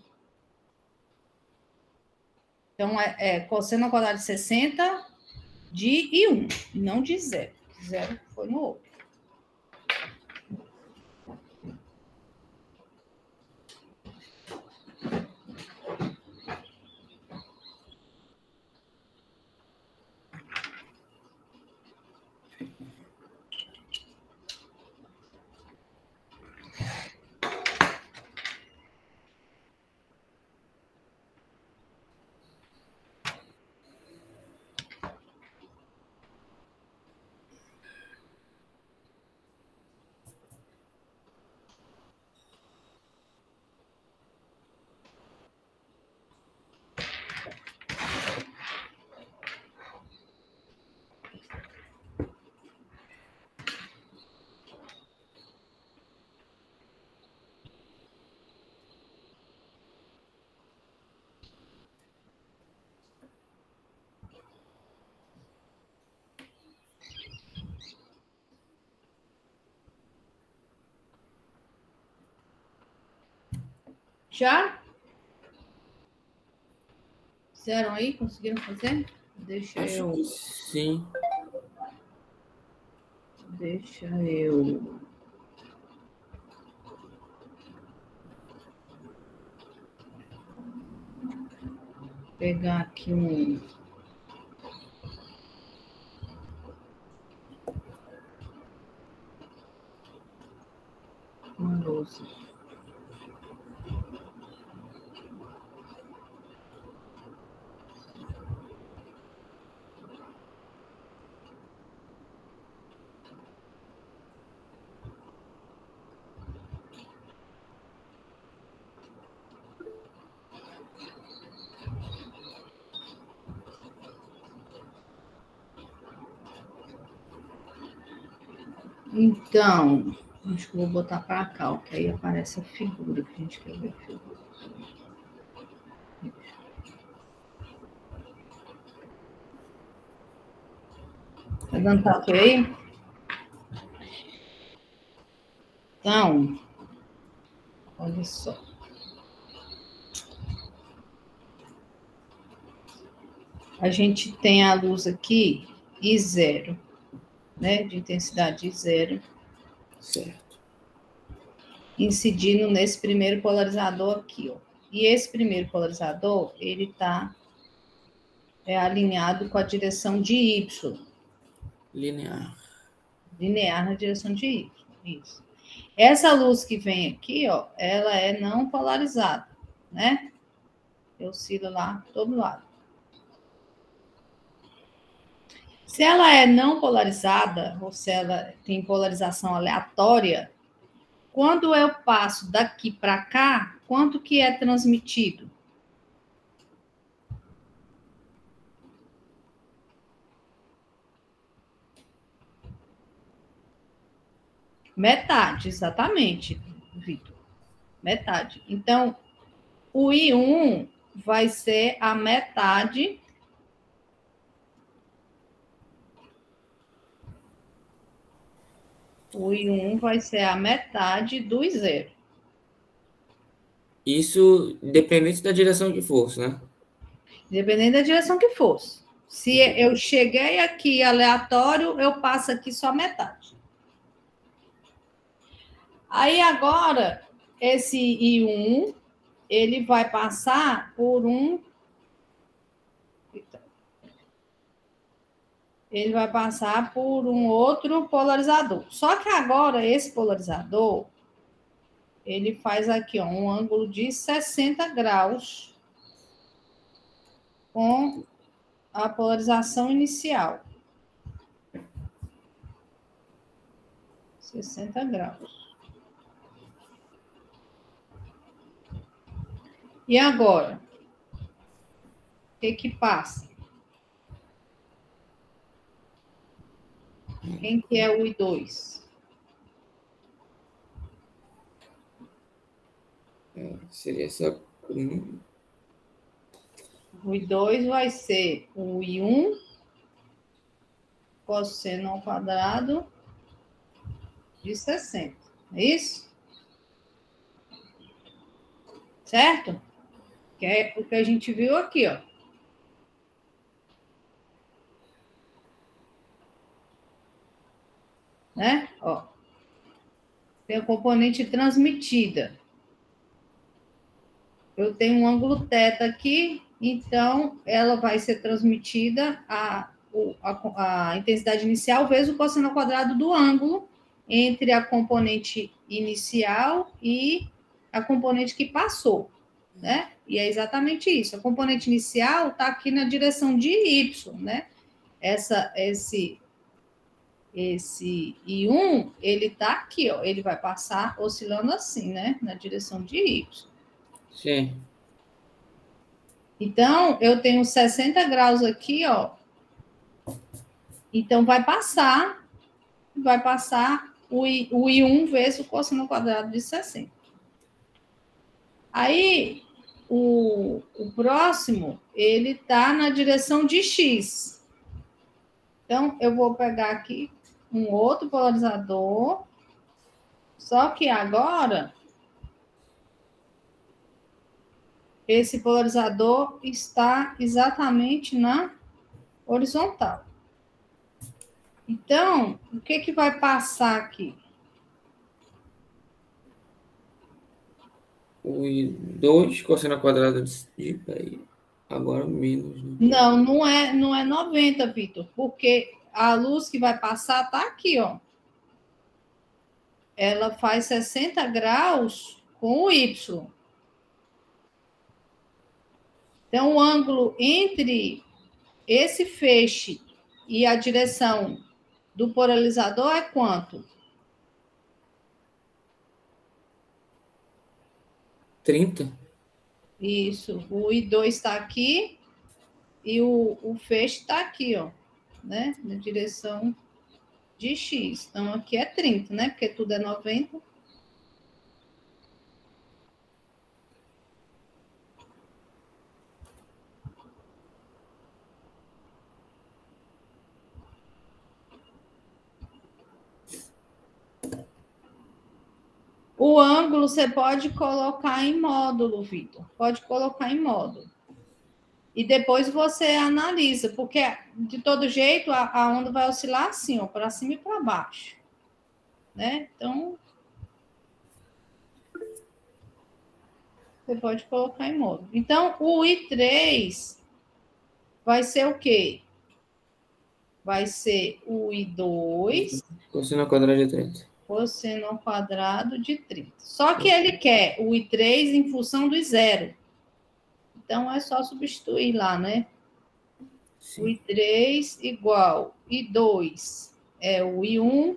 Speaker 1: Então, cosseno ao quadrado de 60 de I1, não de 0. 0 foi no outro. Já? Fizeram aí? Conseguiram fazer? Deixa
Speaker 3: Acho
Speaker 1: eu.
Speaker 3: que sim.
Speaker 1: Deixa eu. Pegar aqui uma louça. Então, acho que eu vou botar para cá, que aí aparece a figura que a gente quer ver. Tá dando para ver aí? Então, olha só. A gente tem a luz aqui, I0, né? De intensidade I0.
Speaker 3: Certo.
Speaker 1: Incidindo nesse primeiro polarizador aqui, ó. E esse primeiro polarizador, ele está alinhado com a direção de Y.
Speaker 3: Linear.
Speaker 1: Linear na direção de Y. Isso. Essa luz que vem aqui, ó, ela é não polarizada, né? Oscila lá, todo lado. Se ela é não polarizada, ou se ela tem polarização aleatória, quando eu passo daqui para cá, quanto que é transmitido? Metade, exatamente, Vitor. Metade. Então, o I1 vai ser a metade. O I1 vai ser a metade do I0.
Speaker 3: Isso independente da direção que fosse, né?
Speaker 1: Dependendo da direção que fosse. Se eu cheguei aqui aleatório, eu passo aqui só metade. Aí agora, esse I1, ele vai passar por um... Ele vai passar por um outro polarizador. Só que agora, esse polarizador, ele faz aqui, ó, um ângulo de 60 graus com a polarização inicial. 60 graus. E agora? O que passa? Quem que é o I2?
Speaker 3: Seria essa...
Speaker 1: O I2 vai ser o I1 cosseno ao quadrado de 60. É isso? Certo? Que é o que a gente viu aqui, ó. Né? Ó. Tem a componente transmitida. Eu tenho um ângulo θ aqui, então ela vai ser transmitida a intensidade inicial vezes o cosseno ao quadrado do ângulo entre a componente inicial e a componente que passou, né? E é exatamente isso. A componente inicial está aqui na direção de y, né? Esse I1, ele está aqui, ó. Ele vai passar oscilando assim, né? Na direção de y.
Speaker 3: Sim.
Speaker 1: Então, eu tenho 60 graus aqui, ó. Então, vai passar o I1 vezes o cosseno ao quadrado de 60. Aí, o próximo, ele está na direção de x. Então, eu vou pegar aqui um outro polarizador, só que agora, esse polarizador está exatamente na horizontal. Então, o que vai passar aqui?
Speaker 3: O I2 cosseno ao quadrado de... Agora menos. Né?
Speaker 1: Não é 90, Vitor, porque a luz que vai passar está aqui, ó. Ela faz 60 graus com o Y. Então, o ângulo entre esse feixe e a direção do polarizador é quanto?
Speaker 3: 30.
Speaker 1: Isso. O I2 está aqui e o feixe está aqui, ó, né? Na direção de X. Então, aqui é 30, né? Porque tudo é 90. O ângulo você pode colocar em módulo, Vitor. Pode colocar em módulo. E depois você analisa, porque de todo jeito a onda vai oscilar assim, ó, para cima e para baixo. Né? Então, você pode colocar em módulo. Então, o I3 vai ser o quê? Vai ser o I2
Speaker 3: cosseno ao quadrado de 30.
Speaker 1: Cosseno ao quadrado de 30. Só que ele quer o I3 em função do I0. Então, é só substituir lá, né? Sim. O I3 igual I2 é o I1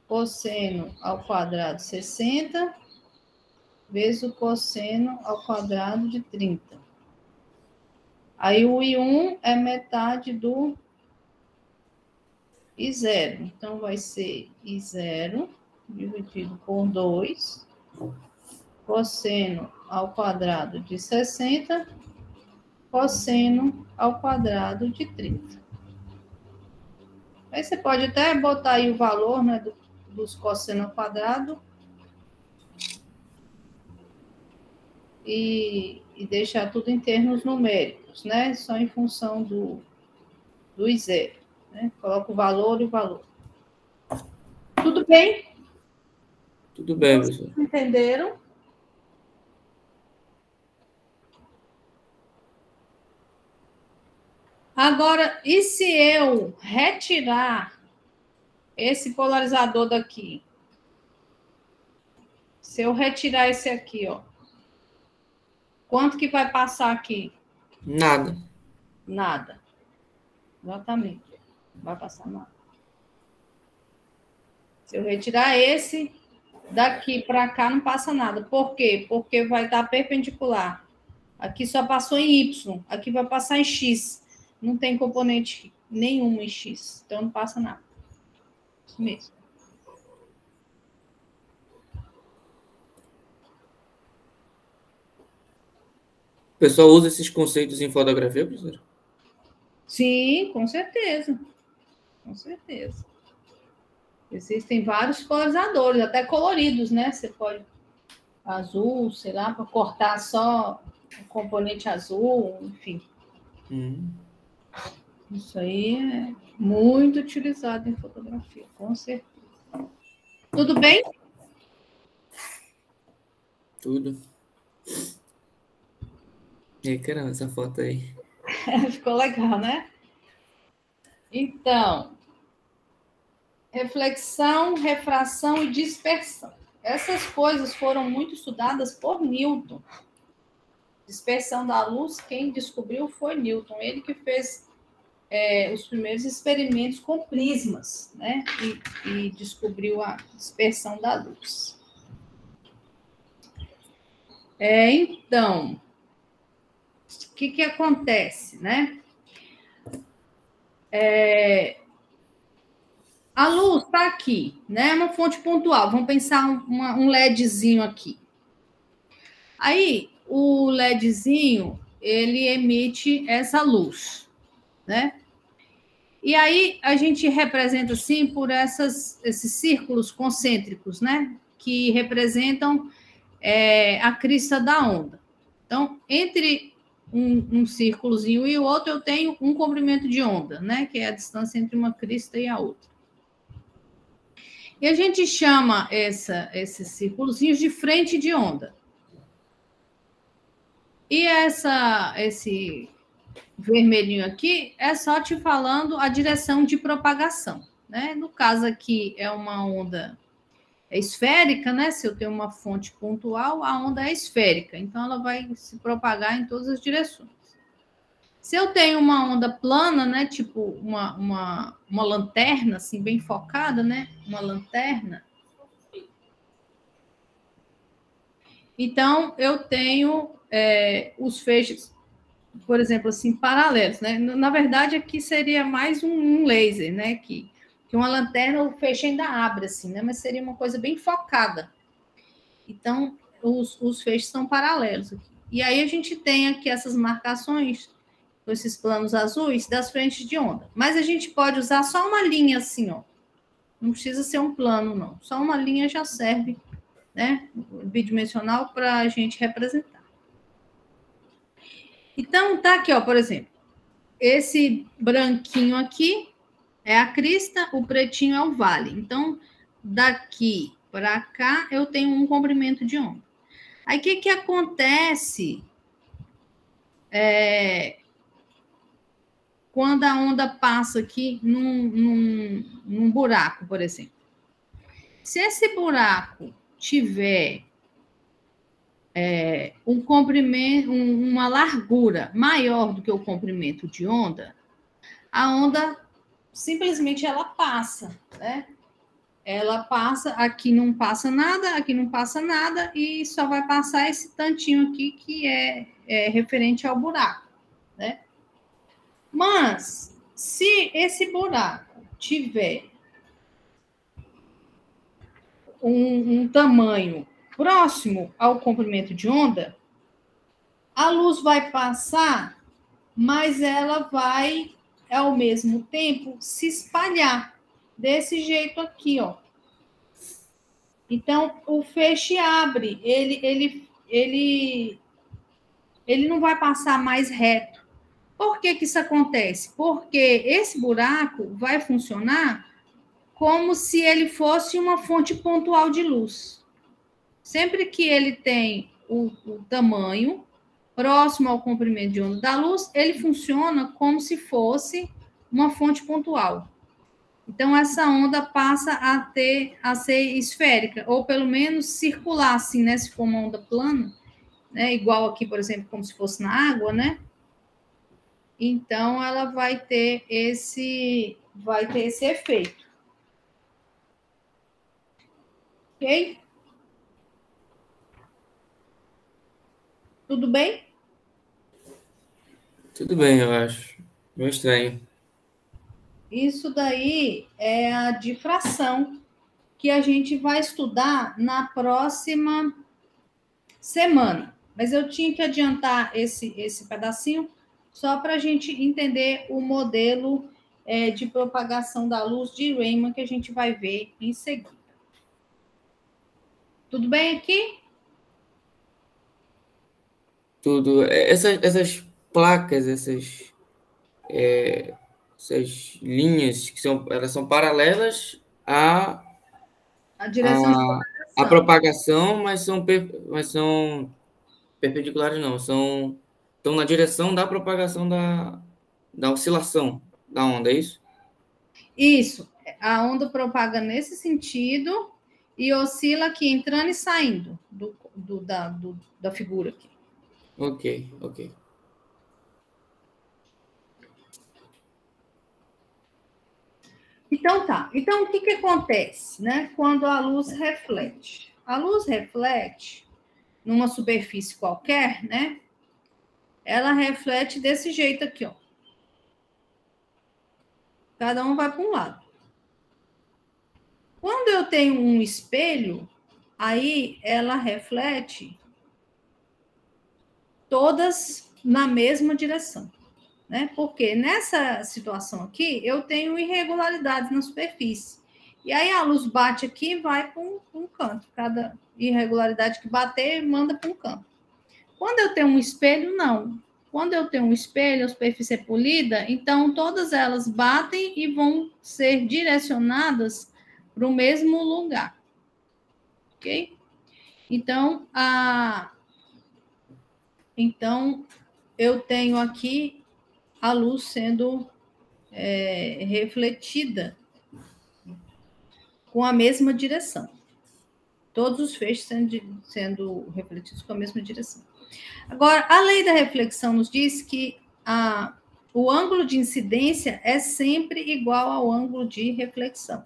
Speaker 1: cosseno ao quadrado de 60 vezes o cosseno ao quadrado de 30. Aí o I1 é metade do I0. Então, vai ser I0 dividido por 2, cosseno ao quadrado de 60, cosseno ao quadrado de 30. Aí você pode até botar aí o valor, né, dos cosseno ao quadrado e deixar tudo em termos numéricos, né? Só em função do I0. Né? Coloca o valor e o valor. Tudo bem?
Speaker 3: Tudo bem, professor.
Speaker 1: Entenderam? Agora, e se eu retirar esse polarizador daqui? Se eu retirar esse aqui, ó. Quanto que vai passar aqui?
Speaker 3: Nada.
Speaker 1: Nada. Exatamente. Não vai passar nada. Se eu retirar esse, daqui para cá não passa nada. Por quê? Porque vai estar perpendicular. Aqui só passou em Y. Aqui vai passar em X. Não tem componente nenhum em X. Então não passa nada. Isso mesmo.
Speaker 3: O pessoal usa esses conceitos em fotografia, professor?
Speaker 1: Sim, com certeza. Com certeza. Existem vários polarizadores, até coloridos, né? Você pode azul, sei lá, para cortar só o componente azul, enfim. Isso aí é muito utilizado em fotografia, com certeza. Tudo bem?
Speaker 3: Tudo. E aí, caramba, essa foto aí.
Speaker 1: Ficou legal, né? Então, reflexão, refração e dispersão. Essas coisas foram muito estudadas por Newton. Dispersão da luz, quem descobriu foi Newton. Ele que fez os primeiros experimentos com prismas, né? E descobriu a dispersão da luz. Então, o que acontece, né? A luz está aqui, né? Uma fonte pontual. Vamos pensar um LEDzinho aqui. Aí, o LEDzinho, ele emite essa luz, né? E aí, a gente representa, assim, por esses círculos concêntricos, né? Que representam a crista da onda. Então, entre um círculozinho e o outro, eu tenho um comprimento de onda, né? Que é a distância entre uma crista e a outra. E a gente chama esses círculozinhos de frente de onda. E esse vermelhinho aqui é só te falando a direção de propagação, né? No caso aqui é uma onda esférica, né? Se eu tenho uma fonte pontual, a onda é esférica, então ela vai se propagar em todas as direções. Se eu tenho uma onda plana, né? Tipo uma lanterna, assim, bem focada, né? Uma lanterna. Então, eu tenho os feixes, por exemplo, assim, paralelos, né? Na verdade, aqui seria mais um laser, né? Que uma lanterna, o feixe ainda abre, assim, né? Mas seria uma coisa bem focada. Então, os feixes são paralelos aqui. E aí a gente tem aqui essas marcações, com esses planos azuis, das frentes de onda. Mas a gente pode usar só uma linha assim, ó. Não precisa ser um plano, não. Só uma linha já serve, né? Bidimensional para a gente representar. Então, tá aqui, ó, por exemplo. Esse branquinho aqui é a crista, o pretinho é o vale. Então, daqui para cá, eu tenho um comprimento de onda. Aí, o que acontece quando a onda passa aqui num buraco, por exemplo? Se esse buraco tiver um comprimento, uma largura maior do que o comprimento de onda, a onda simplesmente ela passa, né? Ela passa, aqui não passa nada, e só vai passar esse tantinho aqui que é referente ao buraco, né? Mas, se esse buraco tiver um tamanho próximo ao comprimento de onda, a luz vai passar, mas ela vai, ao mesmo tempo, se espalhar. Desse jeito aqui, ó. Então, o feixe abre, ele não vai passar mais reto. Por que isso acontece? Porque esse buraco vai funcionar como se ele fosse uma fonte pontual de luz. Sempre que ele tem o tamanho próximo ao comprimento de onda da luz, ele funciona como se fosse uma fonte pontual. Então, essa onda passa a ser esférica, ou pelo menos circular, assim, né? Se for uma onda plana, né? Igual aqui, por exemplo, como se fosse na água, né? Então, ela vai ter esse efeito. Ok? Tudo bem?
Speaker 3: Tudo bem, eu acho. Meio estranho.
Speaker 1: Isso daí é a difração que a gente vai estudar na próxima semana. Mas eu tinha que adiantar esse pedacinho só para a gente entender o modelo de propagação da luz de Raman que a gente vai ver em seguida. Tudo bem aqui?
Speaker 3: Tudo. Essas placas, essas linhas que elas são paralelas
Speaker 1: A direção de
Speaker 3: à
Speaker 1: propagação.
Speaker 3: propagação, mas são perpendiculares, não. Estão na direção da propagação da oscilação da onda, é isso?
Speaker 1: Isso. A onda propaga nesse sentido e oscila aqui, entrando e saindo da figura aqui.
Speaker 3: Ok.
Speaker 1: Então tá. Então o que acontece, né? Quando a luz reflete? A luz reflete numa superfície qualquer, né? Ela reflete desse jeito aqui, ó. Cada um vai para um lado. Quando eu tenho um espelho, aí ela reflete todas na mesma direção, né? Porque nessa situação aqui, eu tenho irregularidades na superfície. E aí a luz bate aqui e vai para um canto. Cada irregularidade que bater, manda para um canto. Quando eu tenho um espelho, não. Quando eu tenho um espelho, a superfície é polida, então todas elas batem e vão ser direcionadas para o mesmo lugar. Ok? Então, eu tenho aqui a luz sendo refletida com a mesma direção. Todos os feixes sendo refletidos com a mesma direção. Agora, a lei da reflexão nos diz que o ângulo de incidência é sempre igual ao ângulo de reflexão.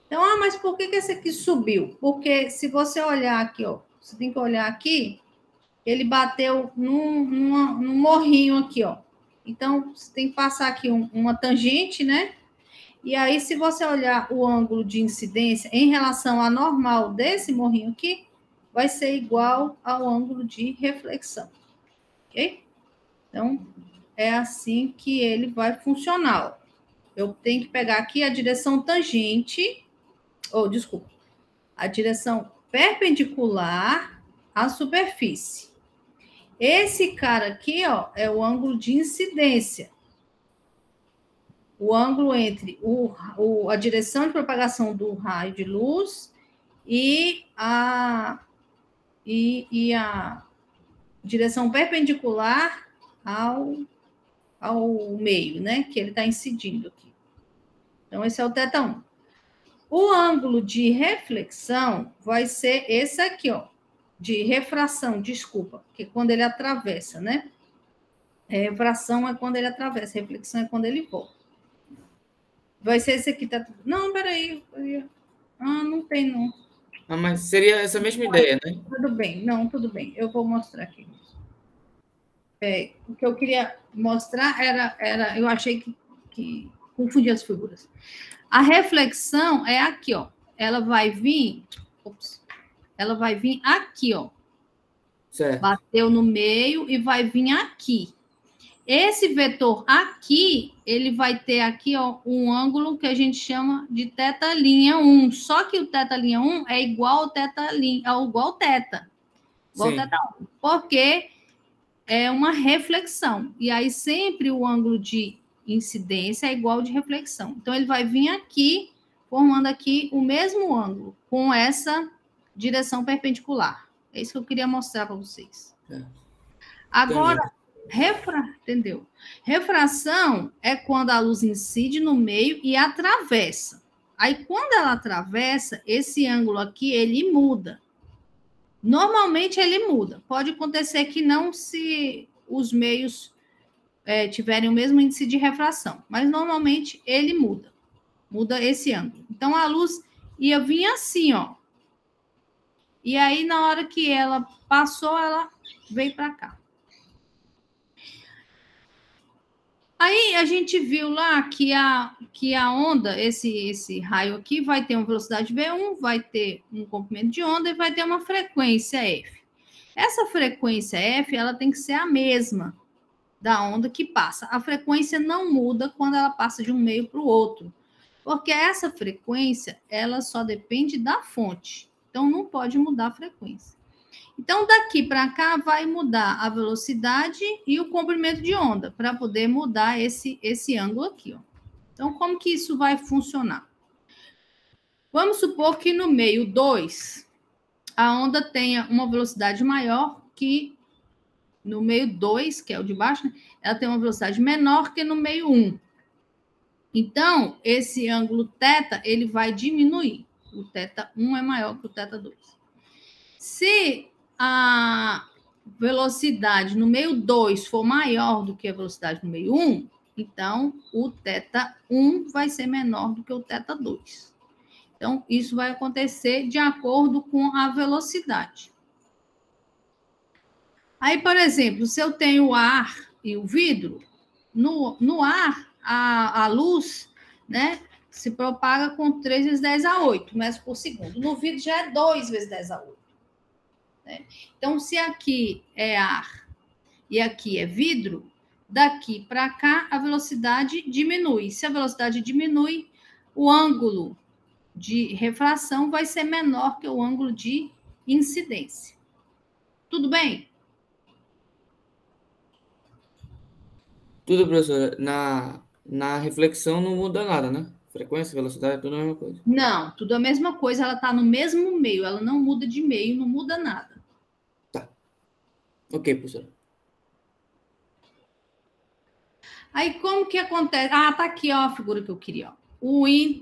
Speaker 1: Então, mas por que esse aqui subiu? Porque se você olhar aqui, ó, você tem que olhar aqui, ele bateu num morrinho aqui, ó. Então, você tem que passar aqui uma tangente, né? E aí, se você olhar o ângulo de incidência em relação à normal desse morrinho aqui, vai ser igual ao ângulo de reflexão. Ok? Então, é assim que ele vai funcionar. Eu tenho que pegar aqui a direção tangente, a direção perpendicular à superfície. Esse cara aqui, ó, é o ângulo de incidência. O ângulo entre a direção de propagação do raio de luz e a direção perpendicular ao meio, né? Que ele está incidindo aqui. Então, esse é o θ1. O ângulo de reflexão vai ser esse aqui, ó. De refração, desculpa, que é quando ele atravessa, né? Refração é quando ele atravessa, reflexão é quando ele volta. Vai ser esse aqui, tá? Não, peraí. Não tem, não.
Speaker 3: Mas seria essa mesma ideia, né?
Speaker 1: Tudo bem. Eu vou mostrar aqui. O que eu queria mostrar era eu achei que confundi as figuras. A reflexão é aqui, ó. Ela vai vir aqui, ó.
Speaker 3: Certo.
Speaker 1: Bateu no meio e vai vir aqui. Esse vetor aqui, ele vai ter aqui, ó, um ângulo que a gente chama de teta linha 1. Só que o teta linha 1 é igual ao teta linha, igual ao teta. Igual ao teta 1. Porque é uma reflexão. E aí sempre o ângulo de incidência é igual ao de reflexão. Então ele vai vir aqui, formando aqui o mesmo ângulo, com essa direção perpendicular. É isso que eu queria mostrar para vocês. Agora, entendeu? Refração é quando a luz incide no meio e atravessa. Aí, quando ela atravessa, esse ângulo aqui, ele muda. Normalmente, ele muda. Pode acontecer que não, se os meios tiverem o mesmo índice de refração. Mas, normalmente, ele muda. Muda esse ângulo. Então, a luz ia vir assim, ó. E aí, na hora que ela passou, ela veio para cá. Aí a gente viu lá que a onda, esse raio aqui, vai ter uma velocidade V1, vai ter um comprimento de onda e vai ter uma frequência F. Essa frequência F, ela tem que ser a mesma da onda que passa. A frequência não muda quando ela passa de um meio para o outro, porque essa frequência, ela só depende da fonte. Então, não pode mudar a frequência. Então, daqui para cá vai mudar a velocidade e o comprimento de onda, para poder mudar esse ângulo aqui, ó. Então, como que isso vai funcionar? Vamos supor que no meio 2, a onda tenha uma velocidade maior que no meio 2, que é o de baixo, né? Ela tem uma velocidade menor que no meio 1. Então, esse ângulo θ, ele vai diminuir. O θ1 é maior que o θ2. Se a velocidade no meio 2 for maior do que a velocidade no meio 1, então o θ1 vai ser menor do que o θ2. Então, isso vai acontecer de acordo com a velocidade. Aí, por exemplo, se eu tenho o ar e o vidro, no ar, a luz, né, se propaga com 3 vezes 10 a 8 metros por segundo. No vidro já é 2 vezes 10 a 8. Né? Então, se aqui é ar e aqui é vidro, daqui para cá a velocidade diminui. Se a velocidade diminui, o ângulo de refração vai ser menor que o ângulo de incidência. Tudo bem?
Speaker 3: Tudo, professora. Na reflexão não muda nada, né? Frequência, velocidade, tudo a mesma coisa.
Speaker 1: Não, tudo a mesma coisa. Ela está no mesmo meio. Ela não muda de meio, não muda nada.
Speaker 3: Tá. Ok, professora.
Speaker 1: Aí, como que acontece? Ah, tá aqui, ó, a figura que eu queria, ó.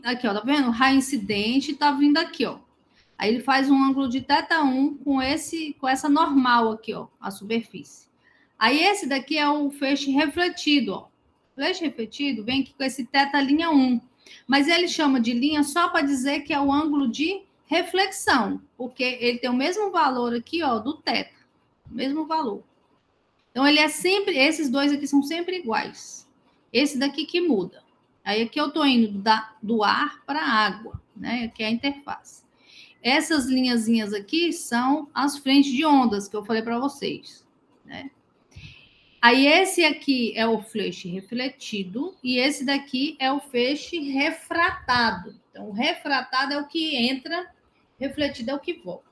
Speaker 1: Aqui, ó, tá vendo? O raio incidente tá vindo aqui, ó. Aí ele faz um ângulo de θ1 com essa normal aqui, ó, a superfície. Aí esse daqui é o feixe refletido, ó. O feixe refletido vem aqui com esse θ linha 1. Mas ele chama de linha só para dizer que é o ângulo de reflexão, porque ele tem o mesmo valor aqui, ó, do θ. O mesmo valor. Então, ele é sempre... Esses dois aqui são sempre iguais. Esse daqui que muda. Aí, aqui eu estou indo do ar para a água, né? Aqui é a interface. Essas linhazinhas aqui são as frentes de ondas que eu falei para vocês, né? Aí, esse aqui é o feixe refletido e esse daqui é o feixe refratado. Então, o refratado é o que entra, refletido é o que volta.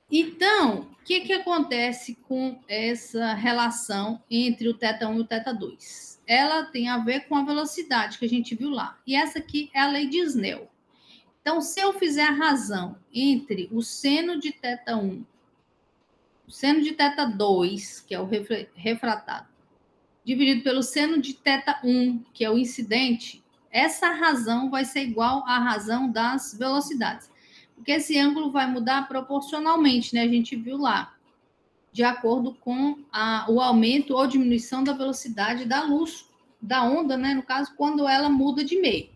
Speaker 1: Então, o que acontece com essa relação entre o θ1 e o θ2? Ela tem a ver com a velocidade que a gente viu lá. E essa aqui é a lei de Snell. Então, se eu fizer a razão entre o seno de θ1, o seno de θ2, que é o refratado, dividido pelo seno de θ1, que é o incidente, essa razão vai ser igual à razão das velocidades. Porque esse ângulo vai mudar proporcionalmente, né? A gente viu lá, de acordo com o aumento ou diminuição da velocidade da luz, da onda, né? No caso, quando ela muda de meio.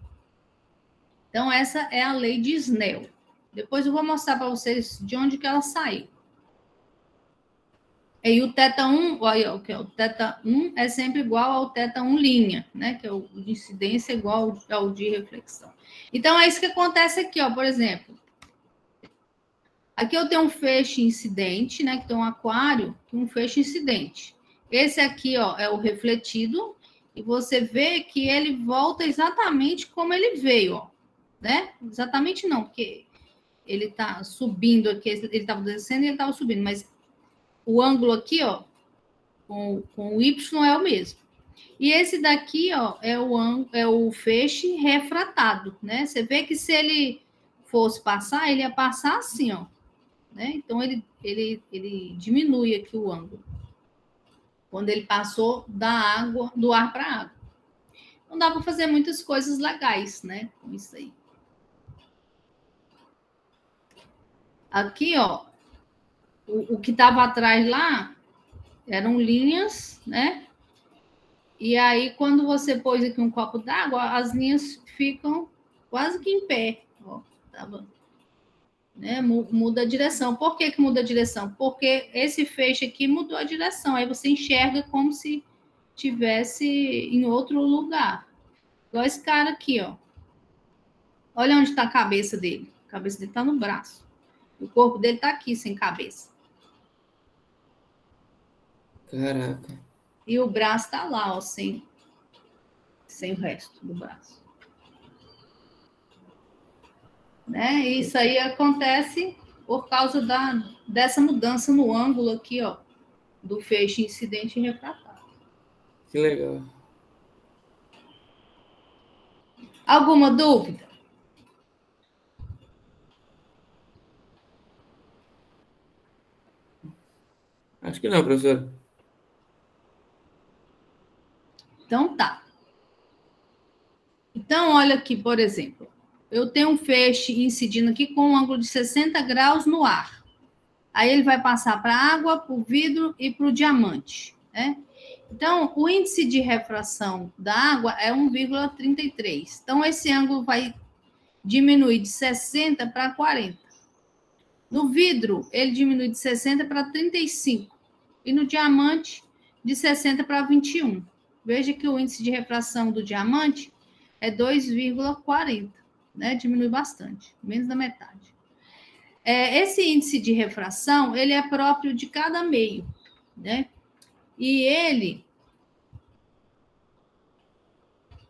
Speaker 1: Então, essa é a lei de Snell. Depois eu vou mostrar para vocês de onde que ela saiu. E o θ1, olha, o θ1 é sempre igual ao θ1', né? Que é o de incidência igual ao de reflexão. Então, é isso que acontece aqui, ó, por exemplo. Aqui eu tenho um feixe incidente, né? Que tem um aquário, um feixe incidente. Esse aqui, ó, é o refletido, e você vê que ele volta exatamente como ele veio, ó, né? Exatamente não, porque ele tá subindo aqui, ele estava descendo e ele estava subindo, mas o ângulo aqui, ó, com o Y é o mesmo. E esse daqui, ó, é o feixe refratado, né? Você vê que se ele fosse passar, ele ia passar assim, ó, né? Então, ele diminui aqui o ângulo. Quando ele passou do ar para a água. Não dá para fazer muitas coisas legais, né? Com isso aí. Aqui, ó, o que estava atrás lá eram linhas, né? E aí, quando você pôs aqui um copo d'água, as linhas ficam quase que em pé. Ó, tava, né? Muda a direção. Por que muda a direção? Porque esse feixe aqui mudou a direção. Aí você enxerga como se tivesse em outro lugar. Igual esse cara aqui, ó. Olha onde está a cabeça dele. A cabeça dele está no braço. O corpo dele está aqui, sem cabeça.
Speaker 3: Caraca.
Speaker 1: E o braço está lá, ó, sem o resto do braço. Né? E isso aí acontece por causa dessa mudança no ângulo aqui, ó, do feixe incidente e refratário.
Speaker 3: Que legal.
Speaker 1: Alguma dúvida?
Speaker 3: Acho que não, professor.
Speaker 1: Então tá. Então, olha aqui, por exemplo. Eu tenho um feixe incidindo aqui com um ângulo de 60 graus no ar. Aí ele vai passar para a água, para o vidro e para o diamante, né? Então, o índice de refração da água é 1,33. Então, esse ângulo vai diminuir de 60 para 40. No vidro, ele diminui de 60 para 35. E no diamante, de 60 para 21. Veja que o índice de refração do diamante é 2,40, né? Diminui bastante, menos da metade. Esse índice de refração, ele é próprio de cada meio, né? E ele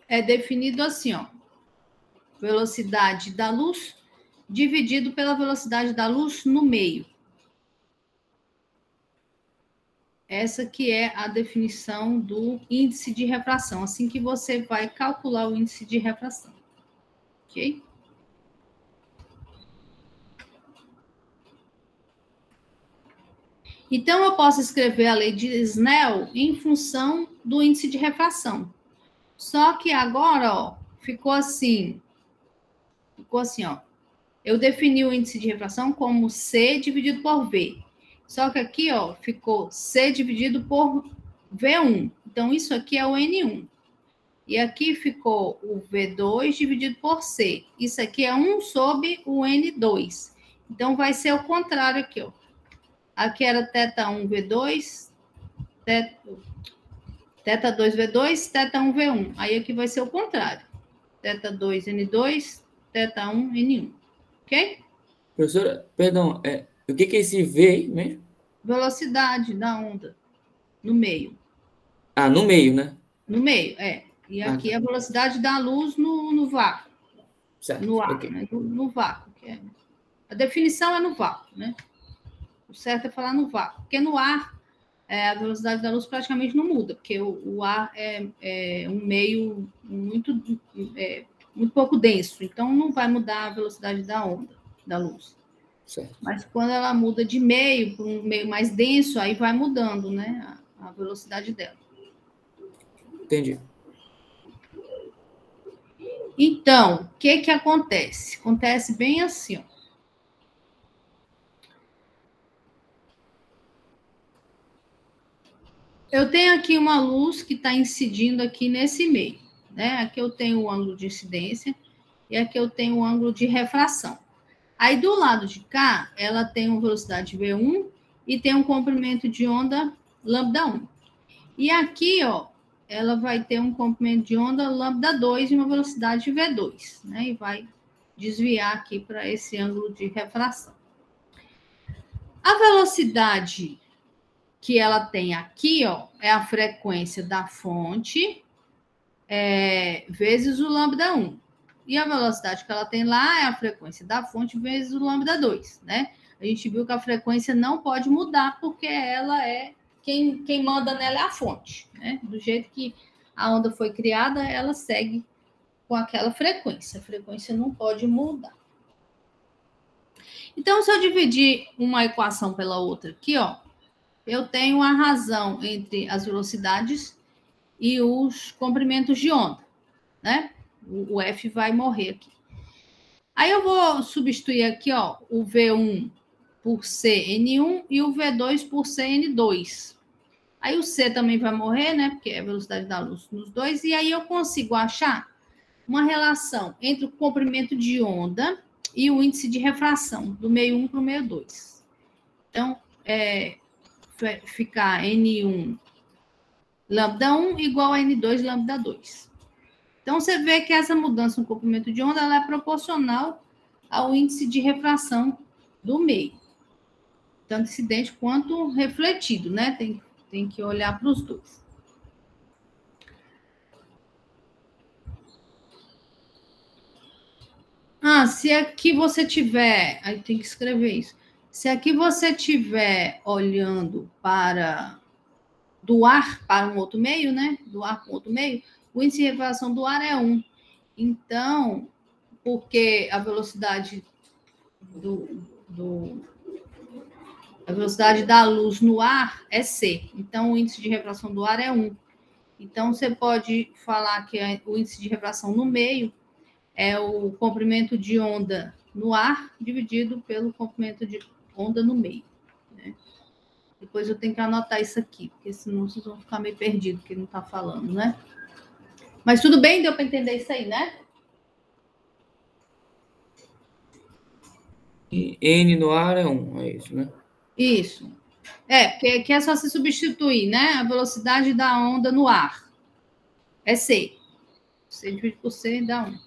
Speaker 1: é definido assim, ó. Velocidade da luz dividido pela velocidade da luz no meio. Essa que é a definição do índice de refração, assim que você vai calcular o índice de refração. Ok? Então, eu posso escrever a lei de Snell em função do índice de refração. Só que agora, ó, ficou assim, ó. Eu defini o índice de refração como C dividido por V. Só que aqui, ó, ficou C dividido por V1. Então, isso aqui é o N1. E aqui ficou o V2 dividido por C. Isso aqui é 1 sobre o N2. Então, vai ser o contrário aqui, ó. Aqui era θ1 V2, θ2 V2, θ1 V1. Aí aqui vai ser o contrário. θ2 N2, θ1 N1. Ok?
Speaker 3: Professora, perdão, o que é esse V aí mesmo?
Speaker 1: Velocidade da onda no meio.
Speaker 3: Ah, no meio, né?
Speaker 1: No meio, é. E aqui a velocidade da luz no vácuo.
Speaker 3: Certo.
Speaker 1: No ar,
Speaker 3: Okay.
Speaker 1: né? No vácuo. A definição é no vácuo, né? O certo é falar no vácuo. Porque no ar, a velocidade da luz praticamente não muda, porque o ar é um meio muito pouco denso. Então, não vai mudar a velocidade da onda, da luz.
Speaker 3: Certo.
Speaker 1: Mas quando ela muda de meio para um meio mais denso, aí vai mudando, né, a velocidade dela.
Speaker 3: Entendi.
Speaker 1: Então, o que acontece? Acontece bem assim, ó. Eu tenho aqui uma luz que está incidindo aqui nesse meio, né? Aqui eu tenho o ângulo de incidência e aqui eu tenho o ângulo de refração. Aí, do lado de cá, ela tem uma velocidade V1 e tem um comprimento de onda lambda 1. E aqui, ó, ela vai ter um comprimento de onda lambda 2 e uma velocidade V2, né? E vai desviar aqui para esse ângulo de refração. A velocidade que ela tem aqui, ó, é a frequência da fonte vezes o lambda 1. E a velocidade que ela tem lá é a frequência da fonte vezes o lambda 2, né? A gente viu que a frequência não pode mudar, porque ela é quem manda nela é a fonte, né? Do jeito que a onda foi criada, ela segue com aquela frequência. A frequência não pode mudar. Então, se eu dividir uma equação pela outra aqui, ó, eu tenho a razão entre as velocidades e os comprimentos de onda, né? O F vai morrer aqui. Aí eu vou substituir aqui, ó, o V1 por CN1 e o V2 por CN2. Aí o C também vai morrer, né? Porque é a velocidade da luz nos dois. E aí eu consigo achar uma relação entre o comprimento de onda e o índice de refração, do meio 1 para o meio 2. Então, ficar N1 lambda 1 igual a N2 lambda 2. Então, você vê que essa mudança no comprimento de onda ela é proporcional ao índice de refração do meio. Tanto incidente quanto refletido, né? Tem que olhar para os dois. Se aqui você tiver... Aí tem que escrever isso. Se aqui você tiver olhando do ar para um outro meio, né? Do ar para um outro meio, o índice de refração do ar é 1. Então, porque a velocidade a velocidade da luz no ar é C. Então, o índice de refração do ar é 1. Então, você pode falar que o índice de refração no meio é o comprimento de onda no ar dividido pelo comprimento de onda no meio, né? Depois eu tenho que anotar isso aqui, porque senão vocês vão ficar meio perdidos, porque não está falando, né? Mas tudo bem? Deu para entender isso aí, né?
Speaker 3: E N no ar é 1, é isso, né?
Speaker 1: Isso. Porque aqui é só se substituir, né? A velocidade da onda no ar é C. C dividido por C dá 1.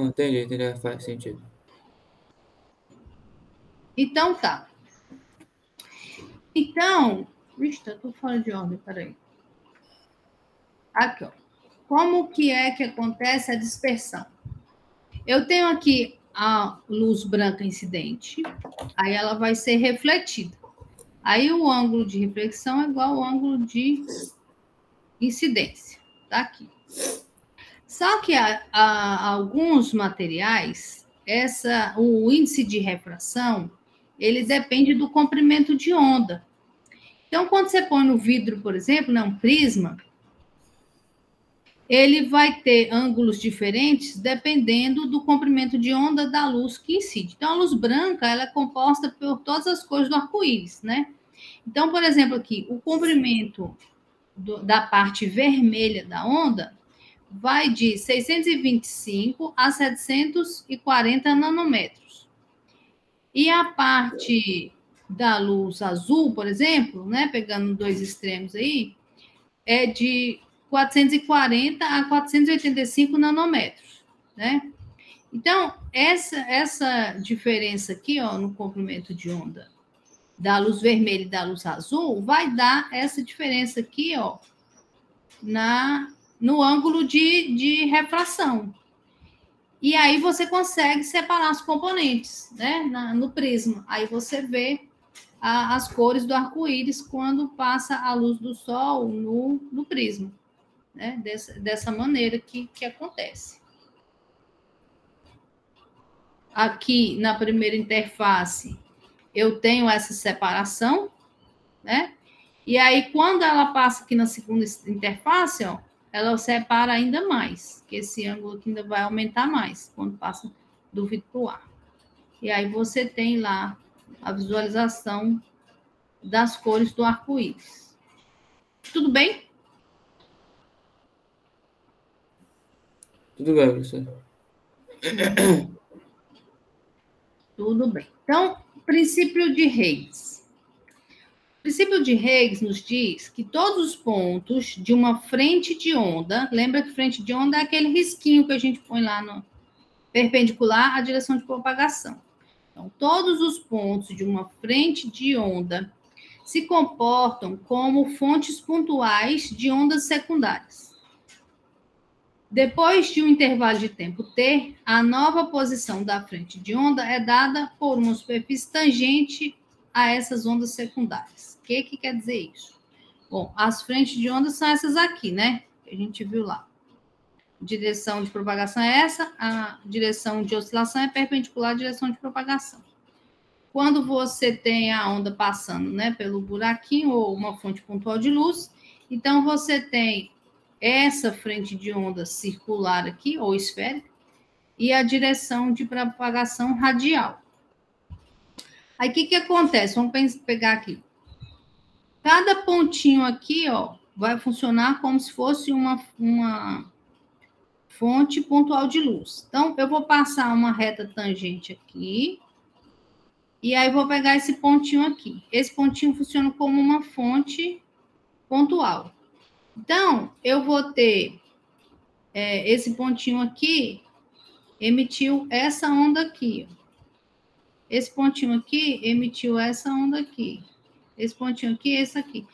Speaker 3: Entendi, faz sentido.
Speaker 1: Então, tá. Então, tá tudo fora de ordem, peraí. Aqui, ó. Como que é que acontece a dispersão? Eu tenho aqui a luz branca incidente, aí ela vai ser refletida. Aí o ângulo de reflexão é igual ao ângulo de incidência. Tá aqui. Só que alguns materiais, o índice de refração, ele depende do comprimento de onda. Então, quando você põe no vidro, por exemplo, um prisma, ele vai ter ângulos diferentes dependendo do comprimento de onda da luz que incide. Então, a luz branca ela é composta por todas as cores do arco-íris, né? Então, por exemplo, aqui, o comprimento da parte vermelha da onda vai de 625 a 740 nanômetros. E a parte da luz azul, por exemplo, né, pegando dois extremos aí, é de 440 a 485 nanômetros, né? Então, essa diferença aqui, ó, no comprimento de onda da luz vermelha e da luz azul, vai dar essa diferença aqui, ó, no ângulo de refração. E aí você consegue separar os componentes, né, no prisma. Aí você vê as cores do arco-íris quando passa a luz do sol no prisma, né, dessa maneira que acontece. Aqui, na primeira interface, eu tenho essa separação, né? E aí, quando ela passa aqui na segunda interface, ó, ela separa ainda mais, que esse ângulo aqui ainda vai aumentar mais, quando passa do vidro para o ar. E aí você tem lá a visualização das cores do arco-íris. Tudo bem?
Speaker 3: Tudo bem, professor.
Speaker 1: Tudo bem. Então, princípio de Higgs. princípio de Higgs nos diz que todos os pontos de uma frente de onda, lembra que frente de onda é aquele risquinho que a gente põe lá no perpendicular à direção de propagação. Então, todos os pontos de uma frente de onda se comportam como fontes pontuais de ondas secundárias. Depois de um intervalo de tempo t, a nova posição da frente de onda é dada por uma superfície tangente a essas ondas secundárias. O que quer dizer isso? Bom, as frentes de onda são essas aqui, né? Que a gente viu lá. Direção de propagação é essa, a direção de oscilação é perpendicular à direção de propagação. Quando você tem a onda passando, né, pelo buraquinho ou uma fonte pontual de luz, então você tem essa frente de onda circular aqui, ou esférica, e a direção de propagação radial. Aí, o que acontece? Vamos pegar aqui. Cada pontinho aqui, ó, vai funcionar como se fosse uma fonte pontual de luz. Então, eu vou passar uma reta tangente aqui, e aí vou pegar esse pontinho aqui. Esse pontinho funciona como uma fonte pontual. Então, eu vou ter esse pontinho aqui, emitiu essa onda aqui. Esse pontinho aqui emitiu essa onda aqui. Esse pontinho aqui, esse aqui.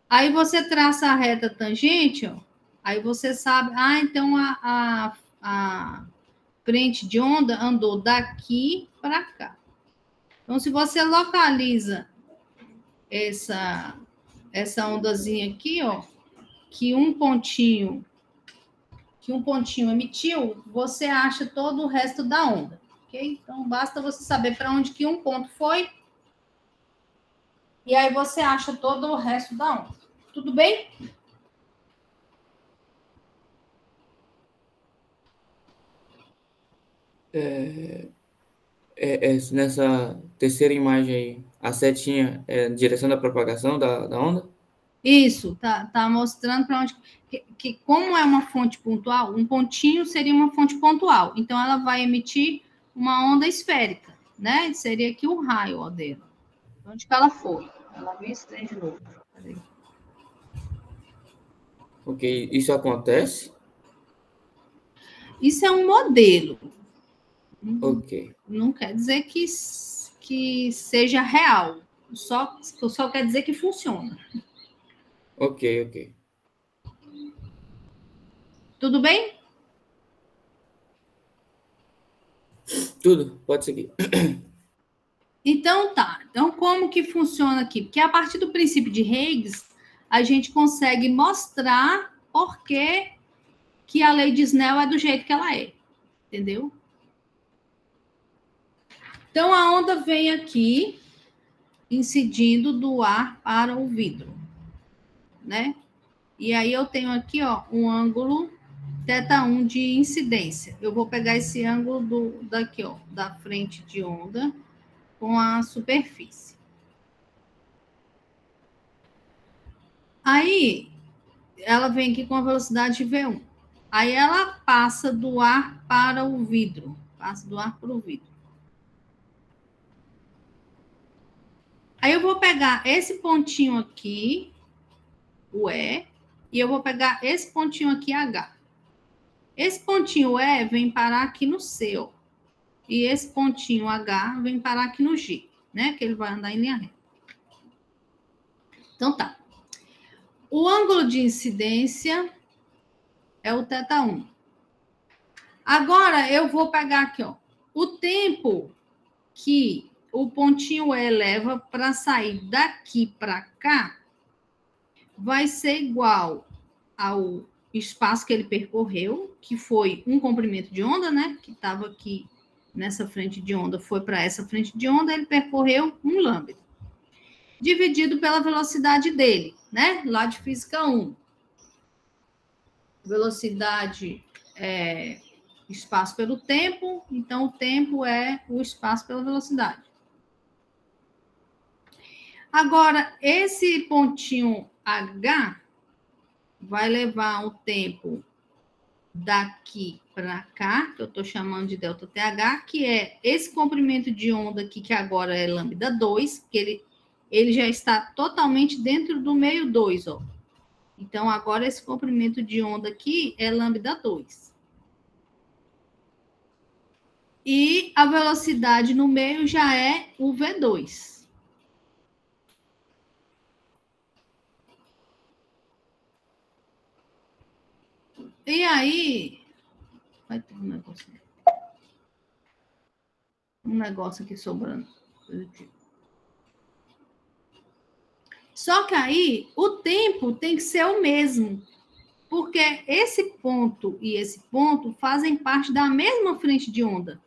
Speaker 1: Aí você traça a reta tangente, ó. Aí você sabe, então a frente de onda andou daqui para cá. Então, se você localiza essa ondazinha aqui, ó, que um pontinho emitiu, você acha todo o resto da onda, ok? Então, basta você saber para onde que um ponto foi, e aí você acha todo o resto da onda. Tudo bem?
Speaker 3: Nessa terceira imagem aí, a setinha é a direção da propagação da onda?
Speaker 1: Isso, tá mostrando para onde... Que como é uma fonte pontual, um pontinho seria uma fonte pontual. Então, ela vai emitir uma onda esférica, né? Seria aqui o raio, ó, dela. Onde que ela foi? Ela veio esse trem de novo. Peraí.
Speaker 3: Ok, isso acontece?
Speaker 1: Isso é um modelo.
Speaker 3: Ok.
Speaker 1: Não quer dizer que seja real. Só quer dizer que funciona.
Speaker 3: Ok.
Speaker 1: Tudo bem?
Speaker 3: Tudo, pode seguir.
Speaker 1: Então, tá. Então, como que funciona aqui? Porque a partir do princípio de Higgs, a gente consegue mostrar por que a lei de Snell é do jeito que ela é. Entendeu? Então, a onda vem aqui, incidindo do ar para o vidro, né? E aí eu tenho aqui, ó, um ângulo θ1 de incidência. Eu vou pegar esse ângulo daqui, ó, da frente de onda com a superfície. Aí, ela vem aqui com a velocidade V1. Aí, ela passa do ar para o vidro. Passa do ar para o vidro. Aí, eu vou pegar esse pontinho aqui, o E, e eu vou pegar esse pontinho aqui, H. Esse pontinho E vem parar aqui no C, ó. E esse pontinho H vem parar aqui no G, né? Que ele vai andar em linha reta. Então, tá. O ângulo de incidência é o θ1. Agora, eu vou pegar aqui, ó. O tempo que o pontinho E leva para sair daqui para cá vai ser igual ao espaço que ele percorreu, que foi um comprimento de onda, né? Que estava aqui nessa frente de onda, foi para essa frente de onda, ele percorreu um lambda. Dividido pela velocidade dele, né? Lá de física 1. Velocidade é espaço pelo tempo, então o tempo é o espaço pela velocidade. Agora, esse pontinho H vai levar o tempo daqui para cá, que eu estou chamando de ΔTH, que é esse comprimento de onda aqui, que agora é lambda 2, que ele já está totalmente dentro do meio 2, ó. Então, agora esse comprimento de onda aqui é lambda 2. E a velocidade no meio já é o V2. E aí, vai ter um negócio aqui sobrando. Só que aí, o tempo tem que ser o mesmo. Porque esse ponto e esse ponto fazem parte da mesma frente de onda.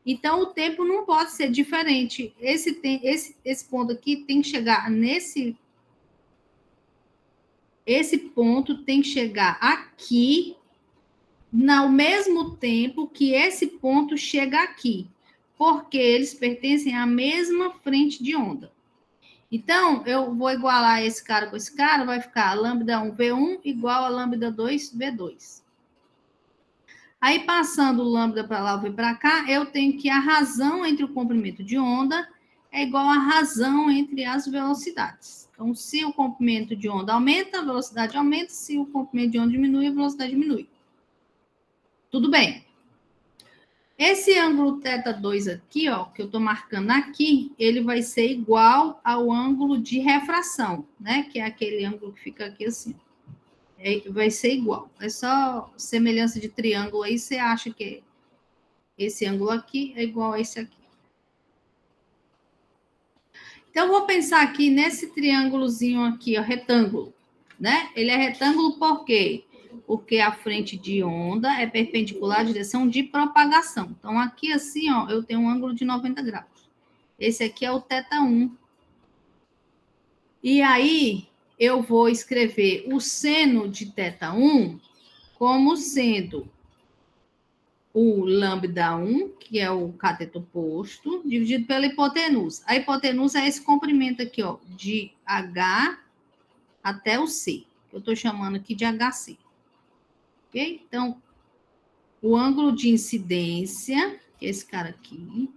Speaker 1: Então, o tempo não pode ser diferente. Esse ponto aqui tem que chegar nesse... Esse ponto tem que chegar aqui ao mesmo tempo que esse ponto chega aqui. Porque eles pertencem à mesma frente de onda. Então, eu vou igualar esse cara com esse cara, vai ficar lambda 1 V1 igual a lambda 2 V2. Aí, passando o lambda para lá, V para cá, eu tenho que a razão entre o comprimento de onda é igual à razão entre as velocidades. Então, se o comprimento de onda aumenta, a velocidade aumenta. Se o comprimento de onda diminui, a velocidade diminui. Tudo bem. Esse ângulo θ2 aqui, ó, que eu estou marcando aqui, ele vai ser igual ao ângulo de refração, né? Que é aquele ângulo que fica aqui assim. Vai ser igual. É só semelhança de triângulo aí, você acha que esse ângulo aqui é igual a esse aqui. Então, eu vou pensar aqui nesse triângulozinho aqui, ó, retângulo, né? Ele é retângulo por quê? Porque a frente de onda é perpendicular à direção de propagação. Então, aqui assim, ó, eu tenho um ângulo de 90 graus. Esse aqui é o θ1. E aí, eu vou escrever o seno de θ1 como sendo o lambda 1, que é o cateto oposto, dividido pela hipotenusa. A hipotenusa é esse comprimento aqui, ó, de H até o C, que eu estou chamando aqui de HC. Ok? Então, o ângulo de incidência, que é esse cara aqui,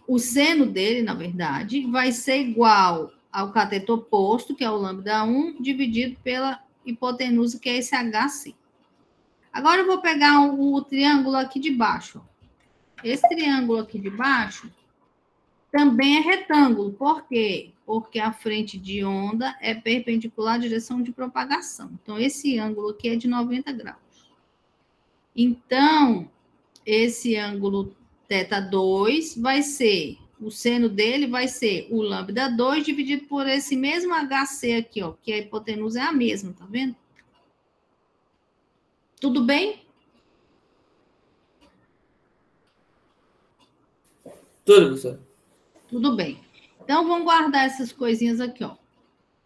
Speaker 1: o seno dele, na verdade, vai ser igual ao cateto oposto, que é o lambda 1, dividido pela hipotenusa, que é esse HC. Agora eu vou pegar o triângulo aqui de baixo. Esse triângulo aqui de baixo também é retângulo. Por quê? Porque a frente de onda é perpendicular à direção de propagação. Então, esse ângulo aqui é de 90 graus. Então, esse ângulo θ2 vai ser, o seno dele vai ser o lambda 2 dividido por esse mesmo HC aqui, ó, que a hipotenusa é a mesma, tá vendo? Tudo bem?
Speaker 3: Tudo, professor.
Speaker 1: Tudo bem. Então, vamos guardar essas coisinhas aqui, ó.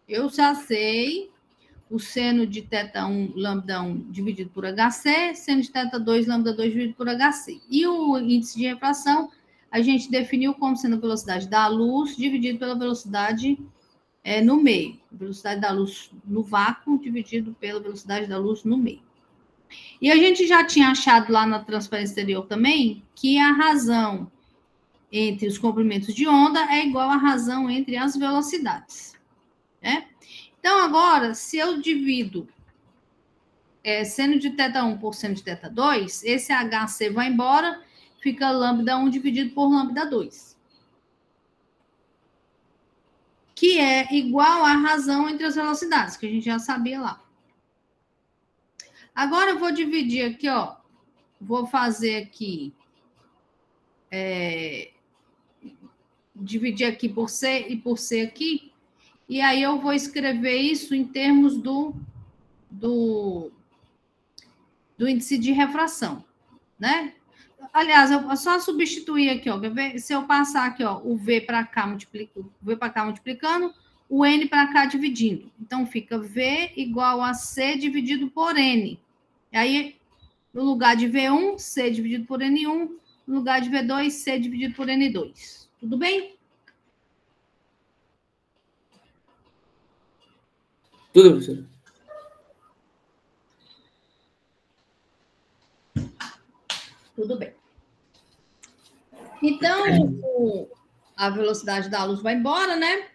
Speaker 1: Eu já sei o seno de θ1, lambda 1 dividido por HC, seno de θ2, lambda 2 dividido por HC. E o índice de refração, a gente definiu como sendo a velocidade da luz dividido pela velocidade no meio. Velocidade da luz no vácuo dividido pela velocidade da luz no meio. E a gente já tinha achado lá na transferência exterior também que a razão entre os comprimentos de onda é igual à razão entre as velocidades. Né? Então, agora, se eu divido seno de θ1 por seno de θ2, esse HC vai embora, fica lambda 1 dividido por lambda 2. Que é igual à razão entre as velocidades, que a gente já sabia lá. Agora eu vou dividir aqui, ó. Vou fazer aqui... dividir aqui por C e por C aqui. E aí eu vou escrever isso em termos do índice de refração, né? Aliás, eu só substituir aqui, ó. Se eu passar aqui, ó, o V para cá multiplicando, o N para cá dividindo. Então, fica V igual a C dividido por N. E aí, no lugar de V1, C dividido por N1. No lugar de V2, C dividido por N2. Tudo bem?
Speaker 3: Tudo, professor.
Speaker 1: Tudo bem. Então, a velocidade da luz vai embora, né?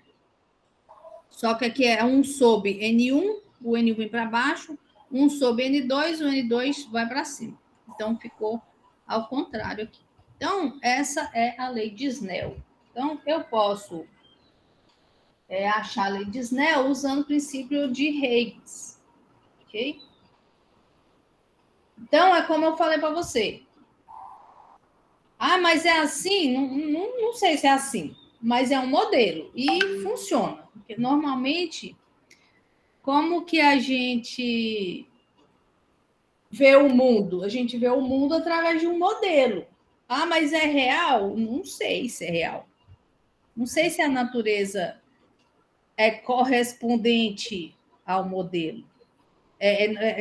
Speaker 1: Só que aqui é 1 sobre N1, o N1 vem para baixo, 1 sobre N2, o N2 vai para cima. Então, ficou ao contrário aqui. Então, essa é a lei de Snell. Então, eu posso achar a lei de Snell usando o princípio de Higgs. Ok? Então, é como eu falei para você. Ah, mas é assim? Não sei se é assim, mas é um modelo e funciona. Porque normalmente, como que a gente vê o mundo? A gente vê o mundo através de um modelo. Ah, mas é real? Não sei se é real. Não sei se a natureza é correspondente ao modelo.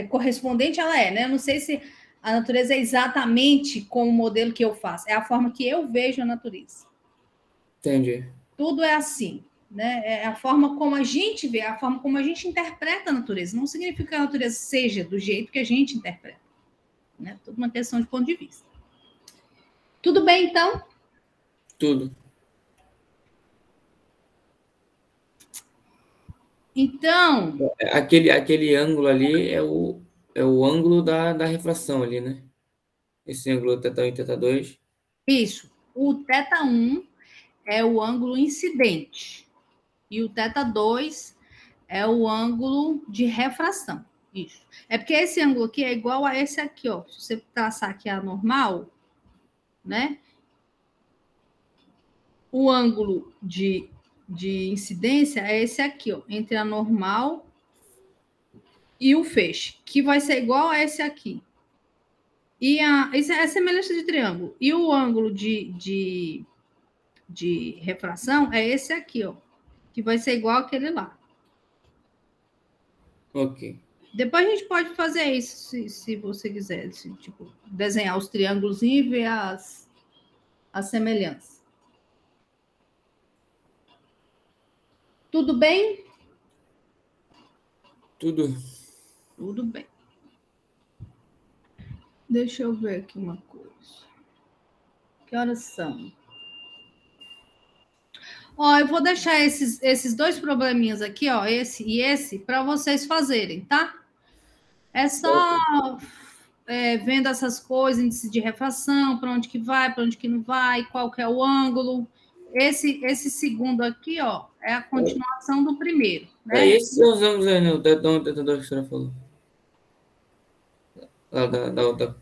Speaker 1: Correspondente ela é, né? Eu não sei se a natureza é exatamente como o modelo que eu faço. É a forma que eu vejo a natureza.
Speaker 3: Entendi.
Speaker 1: Tudo é assim, né? É a forma como a gente vê, a forma como a gente interpreta a natureza. Não significa que a natureza seja do jeito que a gente interpreta, né? Tudo uma questão de ponto de vista. Tudo bem, então?
Speaker 3: Tudo.
Speaker 1: Então...
Speaker 3: Aquele ângulo ali é o ângulo da refração ali, né? Esse ângulo θ1 e θ2.
Speaker 1: Isso. O θ1 é o ângulo incidente. E o θ2 é o ângulo de refração. Isso. É porque esse ângulo aqui é igual a esse aqui, ó. Se você traçar aqui a normal, né? O ângulo de incidência é esse aqui, ó. Entre a normal e o feixe, que vai ser igual a esse aqui. E isso é semelhança de triângulo. E o ângulo de refração é esse aqui, ó. Que vai ser igual aquele lá.
Speaker 3: Ok.
Speaker 1: Depois a gente pode fazer isso, se você quiser. Tipo, desenhar os triângulos e ver as semelhanças. Tudo bem?
Speaker 3: Tudo.
Speaker 1: Tudo bem. Deixa eu ver aqui uma coisa. Que horas são? Ó, eu vou deixar esses dois probleminhas aqui, ó, esse e esse, para vocês fazerem, tá? É só vendo essas coisas, índice de refração, para onde que vai, para onde que não vai, qual que é o ângulo. Esse segundo aqui, ó, é a continuação do primeiro, né?
Speaker 3: Esses são os ângulos aí, né? O θ1 e θ2 que a senhora falou. Lá da outra.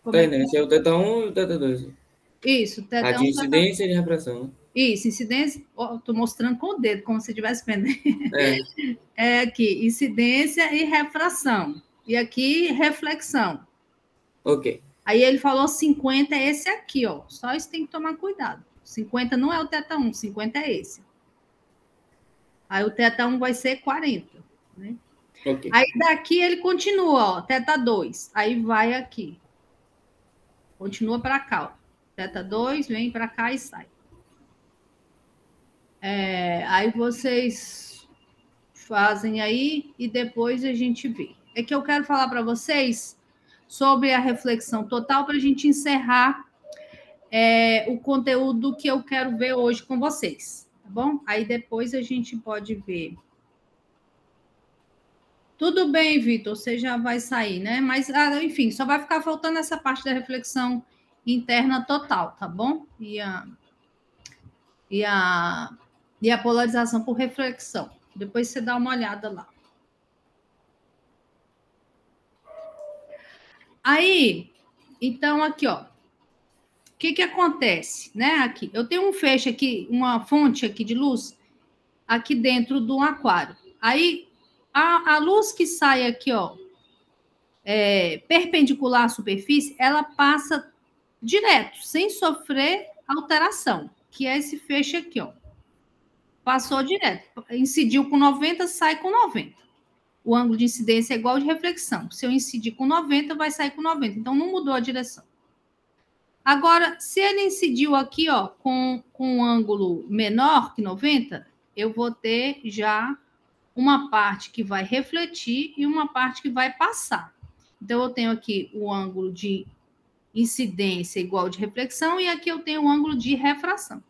Speaker 1: Como
Speaker 3: Tá
Speaker 1: é
Speaker 3: aí,
Speaker 1: que...
Speaker 3: né? Esse é o θ1 e o θ2.
Speaker 1: Isso,
Speaker 3: A de incidência e de refração, né?
Speaker 1: Isso, incidência. Estou mostrando com o dedo, como se estivesse vendo.
Speaker 3: É.
Speaker 1: Aqui, incidência e refração. E aqui, reflexão.
Speaker 3: Ok.
Speaker 1: Aí ele falou 50 é esse aqui, ó. Só isso tem que tomar cuidado. 50 não é o θ1, 50 é esse. Aí o θ1 vai ser 40, né?
Speaker 3: Ok.
Speaker 1: Aí daqui ele continua, ó, θ2. Aí vai aqui. Continua para cá, ó. θ2 vem para cá e sai. Aí vocês fazem aí e depois a gente vê. É que eu quero falar para vocês sobre a reflexão total para a gente encerrar o conteúdo que eu quero ver hoje com vocês, tá bom? Aí depois a gente pode ver. Tudo bem, Vitor, você já vai sair, né? Mas, enfim, só vai ficar faltando essa parte da reflexão interna total, tá bom? E a polarização por reflexão. Depois você dá uma olhada lá. Aí, então, aqui, ó. O que acontece, né? Aqui, eu tenho um feixe aqui, uma fonte aqui de luz, aqui dentro do aquário. Aí, a luz que sai aqui, ó, perpendicular à superfície, ela passa direto, sem sofrer alteração, que é esse feixe aqui, ó. Passou direto, incidiu com 90, sai com 90. O ângulo de incidência é igual de reflexão. Se eu incidir com 90, vai sair com 90. Então, não mudou a direção. Agora, se ele incidiu aqui, ó, com um ângulo menor que 90, eu vou ter já uma parte que vai refletir e uma parte que vai passar. Então, eu tenho aqui o ângulo de incidência igual de reflexão, e aqui eu tenho o ângulo de refração.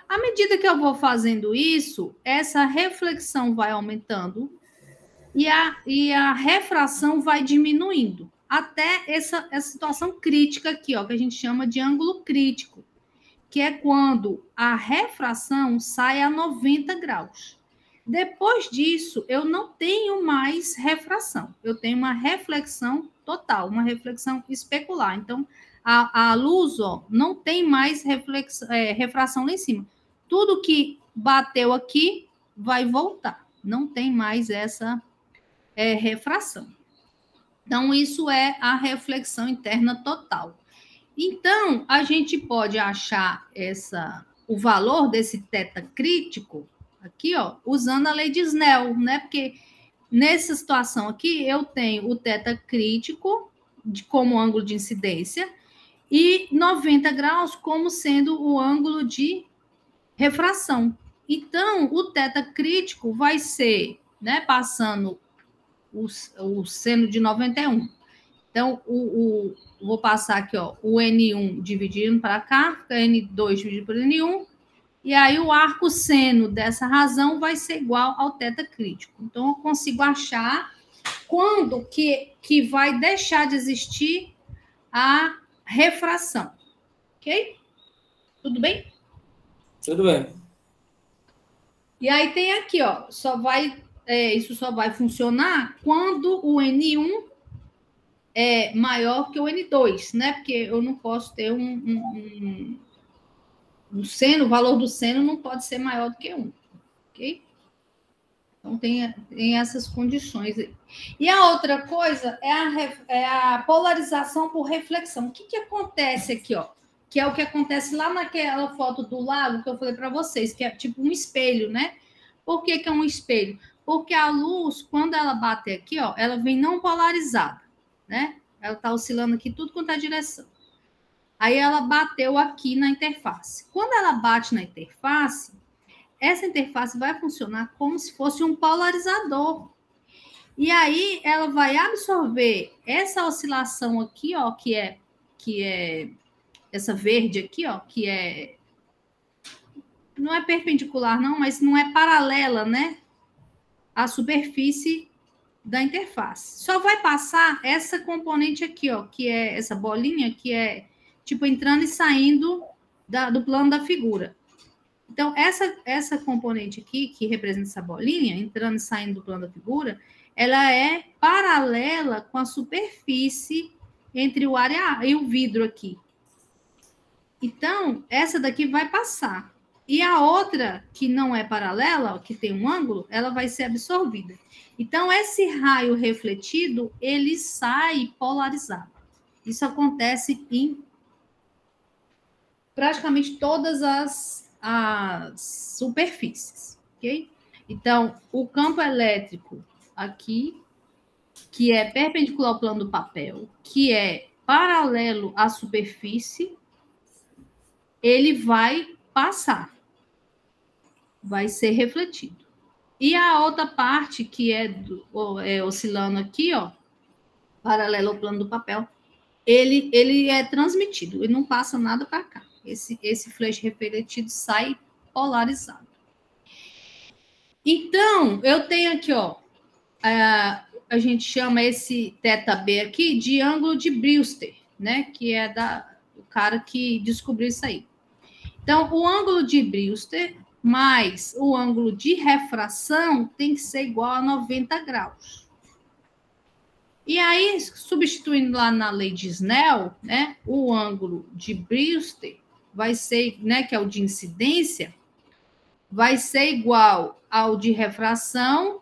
Speaker 1: À medida que eu vou fazendo isso, essa reflexão vai aumentando e a refração vai diminuindo, até essa situação crítica aqui, ó, que a gente chama de ângulo crítico, que é quando a refração sai a 90 graus. Depois disso, eu não tenho mais refração, eu tenho uma reflexão total, uma reflexão especular. Então, a luz, ó, não tem mais refração lá em cima. Tudo que bateu aqui vai voltar, não tem mais essa refração. Então, isso é a reflexão interna total. Então, a gente pode achar o valor desse θ crítico aqui, ó, usando a lei de Snell, né? Porque nessa situação aqui, eu tenho o θ crítico como ângulo de incidência e 90 graus como sendo o ângulo de refração. Então, o θ crítico vai ser, né, passando o seno de 91. Então, vou passar aqui, ó, o N1 dividindo para cá, fica N2 dividido por N1, e aí o arco seno dessa razão vai ser igual ao θ crítico. Então, eu consigo achar quando que vai deixar de existir a refração. Ok? Tudo bem?
Speaker 3: Tudo bem.
Speaker 1: E aí tem aqui, ó, isso só vai funcionar quando o N1 é maior que o N2, né? Porque eu não posso ter um seno, o valor do seno não pode ser maior do que 1, ok? Então, tem essas condições aí. E a outra coisa é a polarização por reflexão. O que acontece aqui, ó? Que é o que acontece lá naquela foto do lago que eu falei para vocês, que é tipo um espelho, né? Por que é um espelho? Porque a luz, quando ela bate aqui, ó, ela vem não polarizada, né? Ela está oscilando aqui tudo quanto é direção. Aí ela bateu aqui na interface. Quando ela bate na interface, essa interface vai funcionar como se fosse um polarizador. E aí ela vai absorver essa oscilação aqui, ó, que é essa verde aqui, ó, que não é perpendicular não, mas não é paralela, né, à superfície da interface. Só vai passar essa componente aqui, ó, que é essa bolinha, que é tipo entrando e saindo do plano da figura. Então, essa componente aqui, que representa essa bolinha, entrando e saindo do plano da figura, ela é paralela com a superfície entre o ar e o vidro aqui. Então, essa daqui vai passar. E a outra, que não é paralela, ó, que tem um ângulo, ela vai ser absorvida. Então, esse raio refletido, ele sai polarizado. Isso acontece em praticamente todas as superfícies, ok? Então, o campo elétrico aqui, que é perpendicular ao plano do papel, que é paralelo à superfície, ele vai passar, vai ser refletido. E a outra parte, que é oscilando aqui, ó, paralelo ao plano do papel, ele é transmitido, ele não passa nada para cá. Esse flash refletido sai polarizado. Então, eu tenho aqui, ó, a gente chama esse θB aqui de ângulo de Brewster, né? Que é o cara que descobriu isso aí. Então, o ângulo de Brewster mais o ângulo de refração tem que ser igual a 90 graus. E aí, substituindo lá na lei de Snell, né, o ângulo de Brewster vai ser, né, que é o de incidência, vai ser igual ao de refração.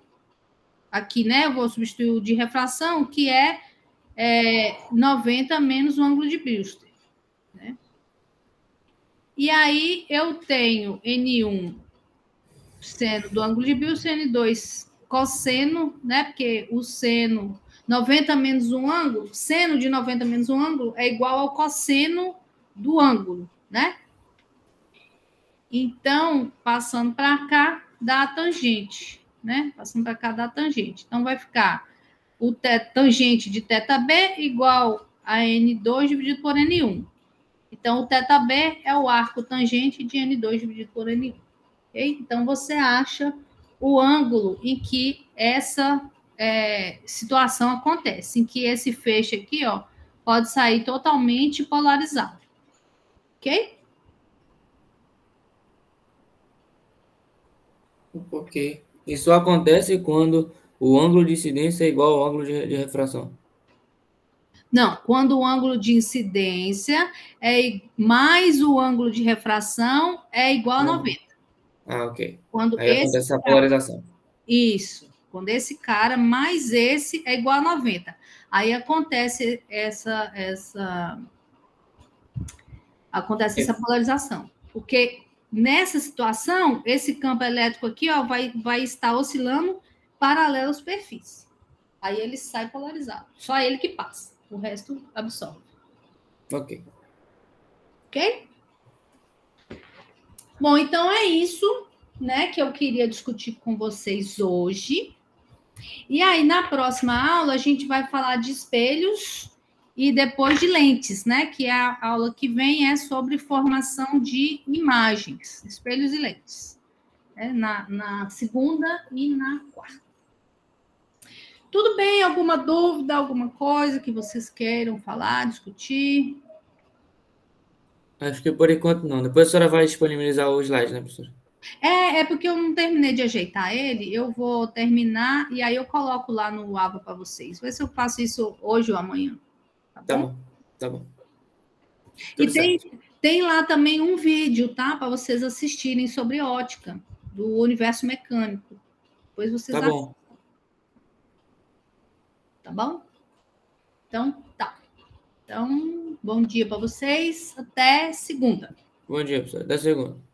Speaker 1: Aqui, né, eu vou substituir o de refração, que é 90 menos o ângulo de Brewster. Né? E aí, eu tenho N1 seno do ângulo de Brewster, N2 cosseno, né, porque o seno 90 menos um ângulo, seno de 90 menos um ângulo é igual ao cosseno do ângulo, né? Então, passando para cá, dá a tangente, né? Passando para cá, dá a tangente. Então, vai ficar o tangente de θB igual a N2 dividido por N1. Então, o θB é o arco tangente de N2 dividido por N1. Okay? Então, você acha o ângulo em que essa situação acontece, em que esse feixe aqui, ó, pode sair totalmente polarizado. Ok?
Speaker 3: Ok. Isso acontece quando o ângulo de incidência é igual ao ângulo de refração.
Speaker 1: Não, quando o ângulo de incidência é mais o ângulo de refração é igual a 90.
Speaker 3: Ok.
Speaker 1: Quando
Speaker 3: Aí acontece a polarização.
Speaker 1: Isso. Quando esse cara mais esse é igual a 90. Aí acontece essa polarização. Porque nessa situação, esse campo elétrico aqui, ó, vai estar oscilando paralelo à superfície. Aí ele sai polarizado. Só ele que passa. O resto absorve.
Speaker 3: Ok.
Speaker 1: Ok? Bom, então é isso, né, que eu queria discutir com vocês hoje. E aí, na próxima aula, a gente vai falar de espelhos e depois de lentes, né? Que a aula que vem é sobre formação de imagens, espelhos e lentes. Né? Na segunda e na quarta. Tudo bem? Alguma dúvida, alguma coisa que vocês queiram falar, discutir?
Speaker 3: Acho que por enquanto não. Depois a senhora vai disponibilizar o slide, né, professora?
Speaker 1: É porque eu não terminei de ajeitar ele, eu vou terminar e aí eu coloco lá no Ava para vocês. Vê se eu faço isso hoje ou amanhã.
Speaker 3: Tá bom, tá bom.
Speaker 1: E tem lá também um vídeo, tá? Para vocês assistirem sobre ótica, do universo mecânico. Depois vocês
Speaker 3: assistem. Bom.
Speaker 1: Tá bom? Então, tá. Então, bom dia para vocês. Até segunda.
Speaker 3: Bom dia, professora. Até segunda.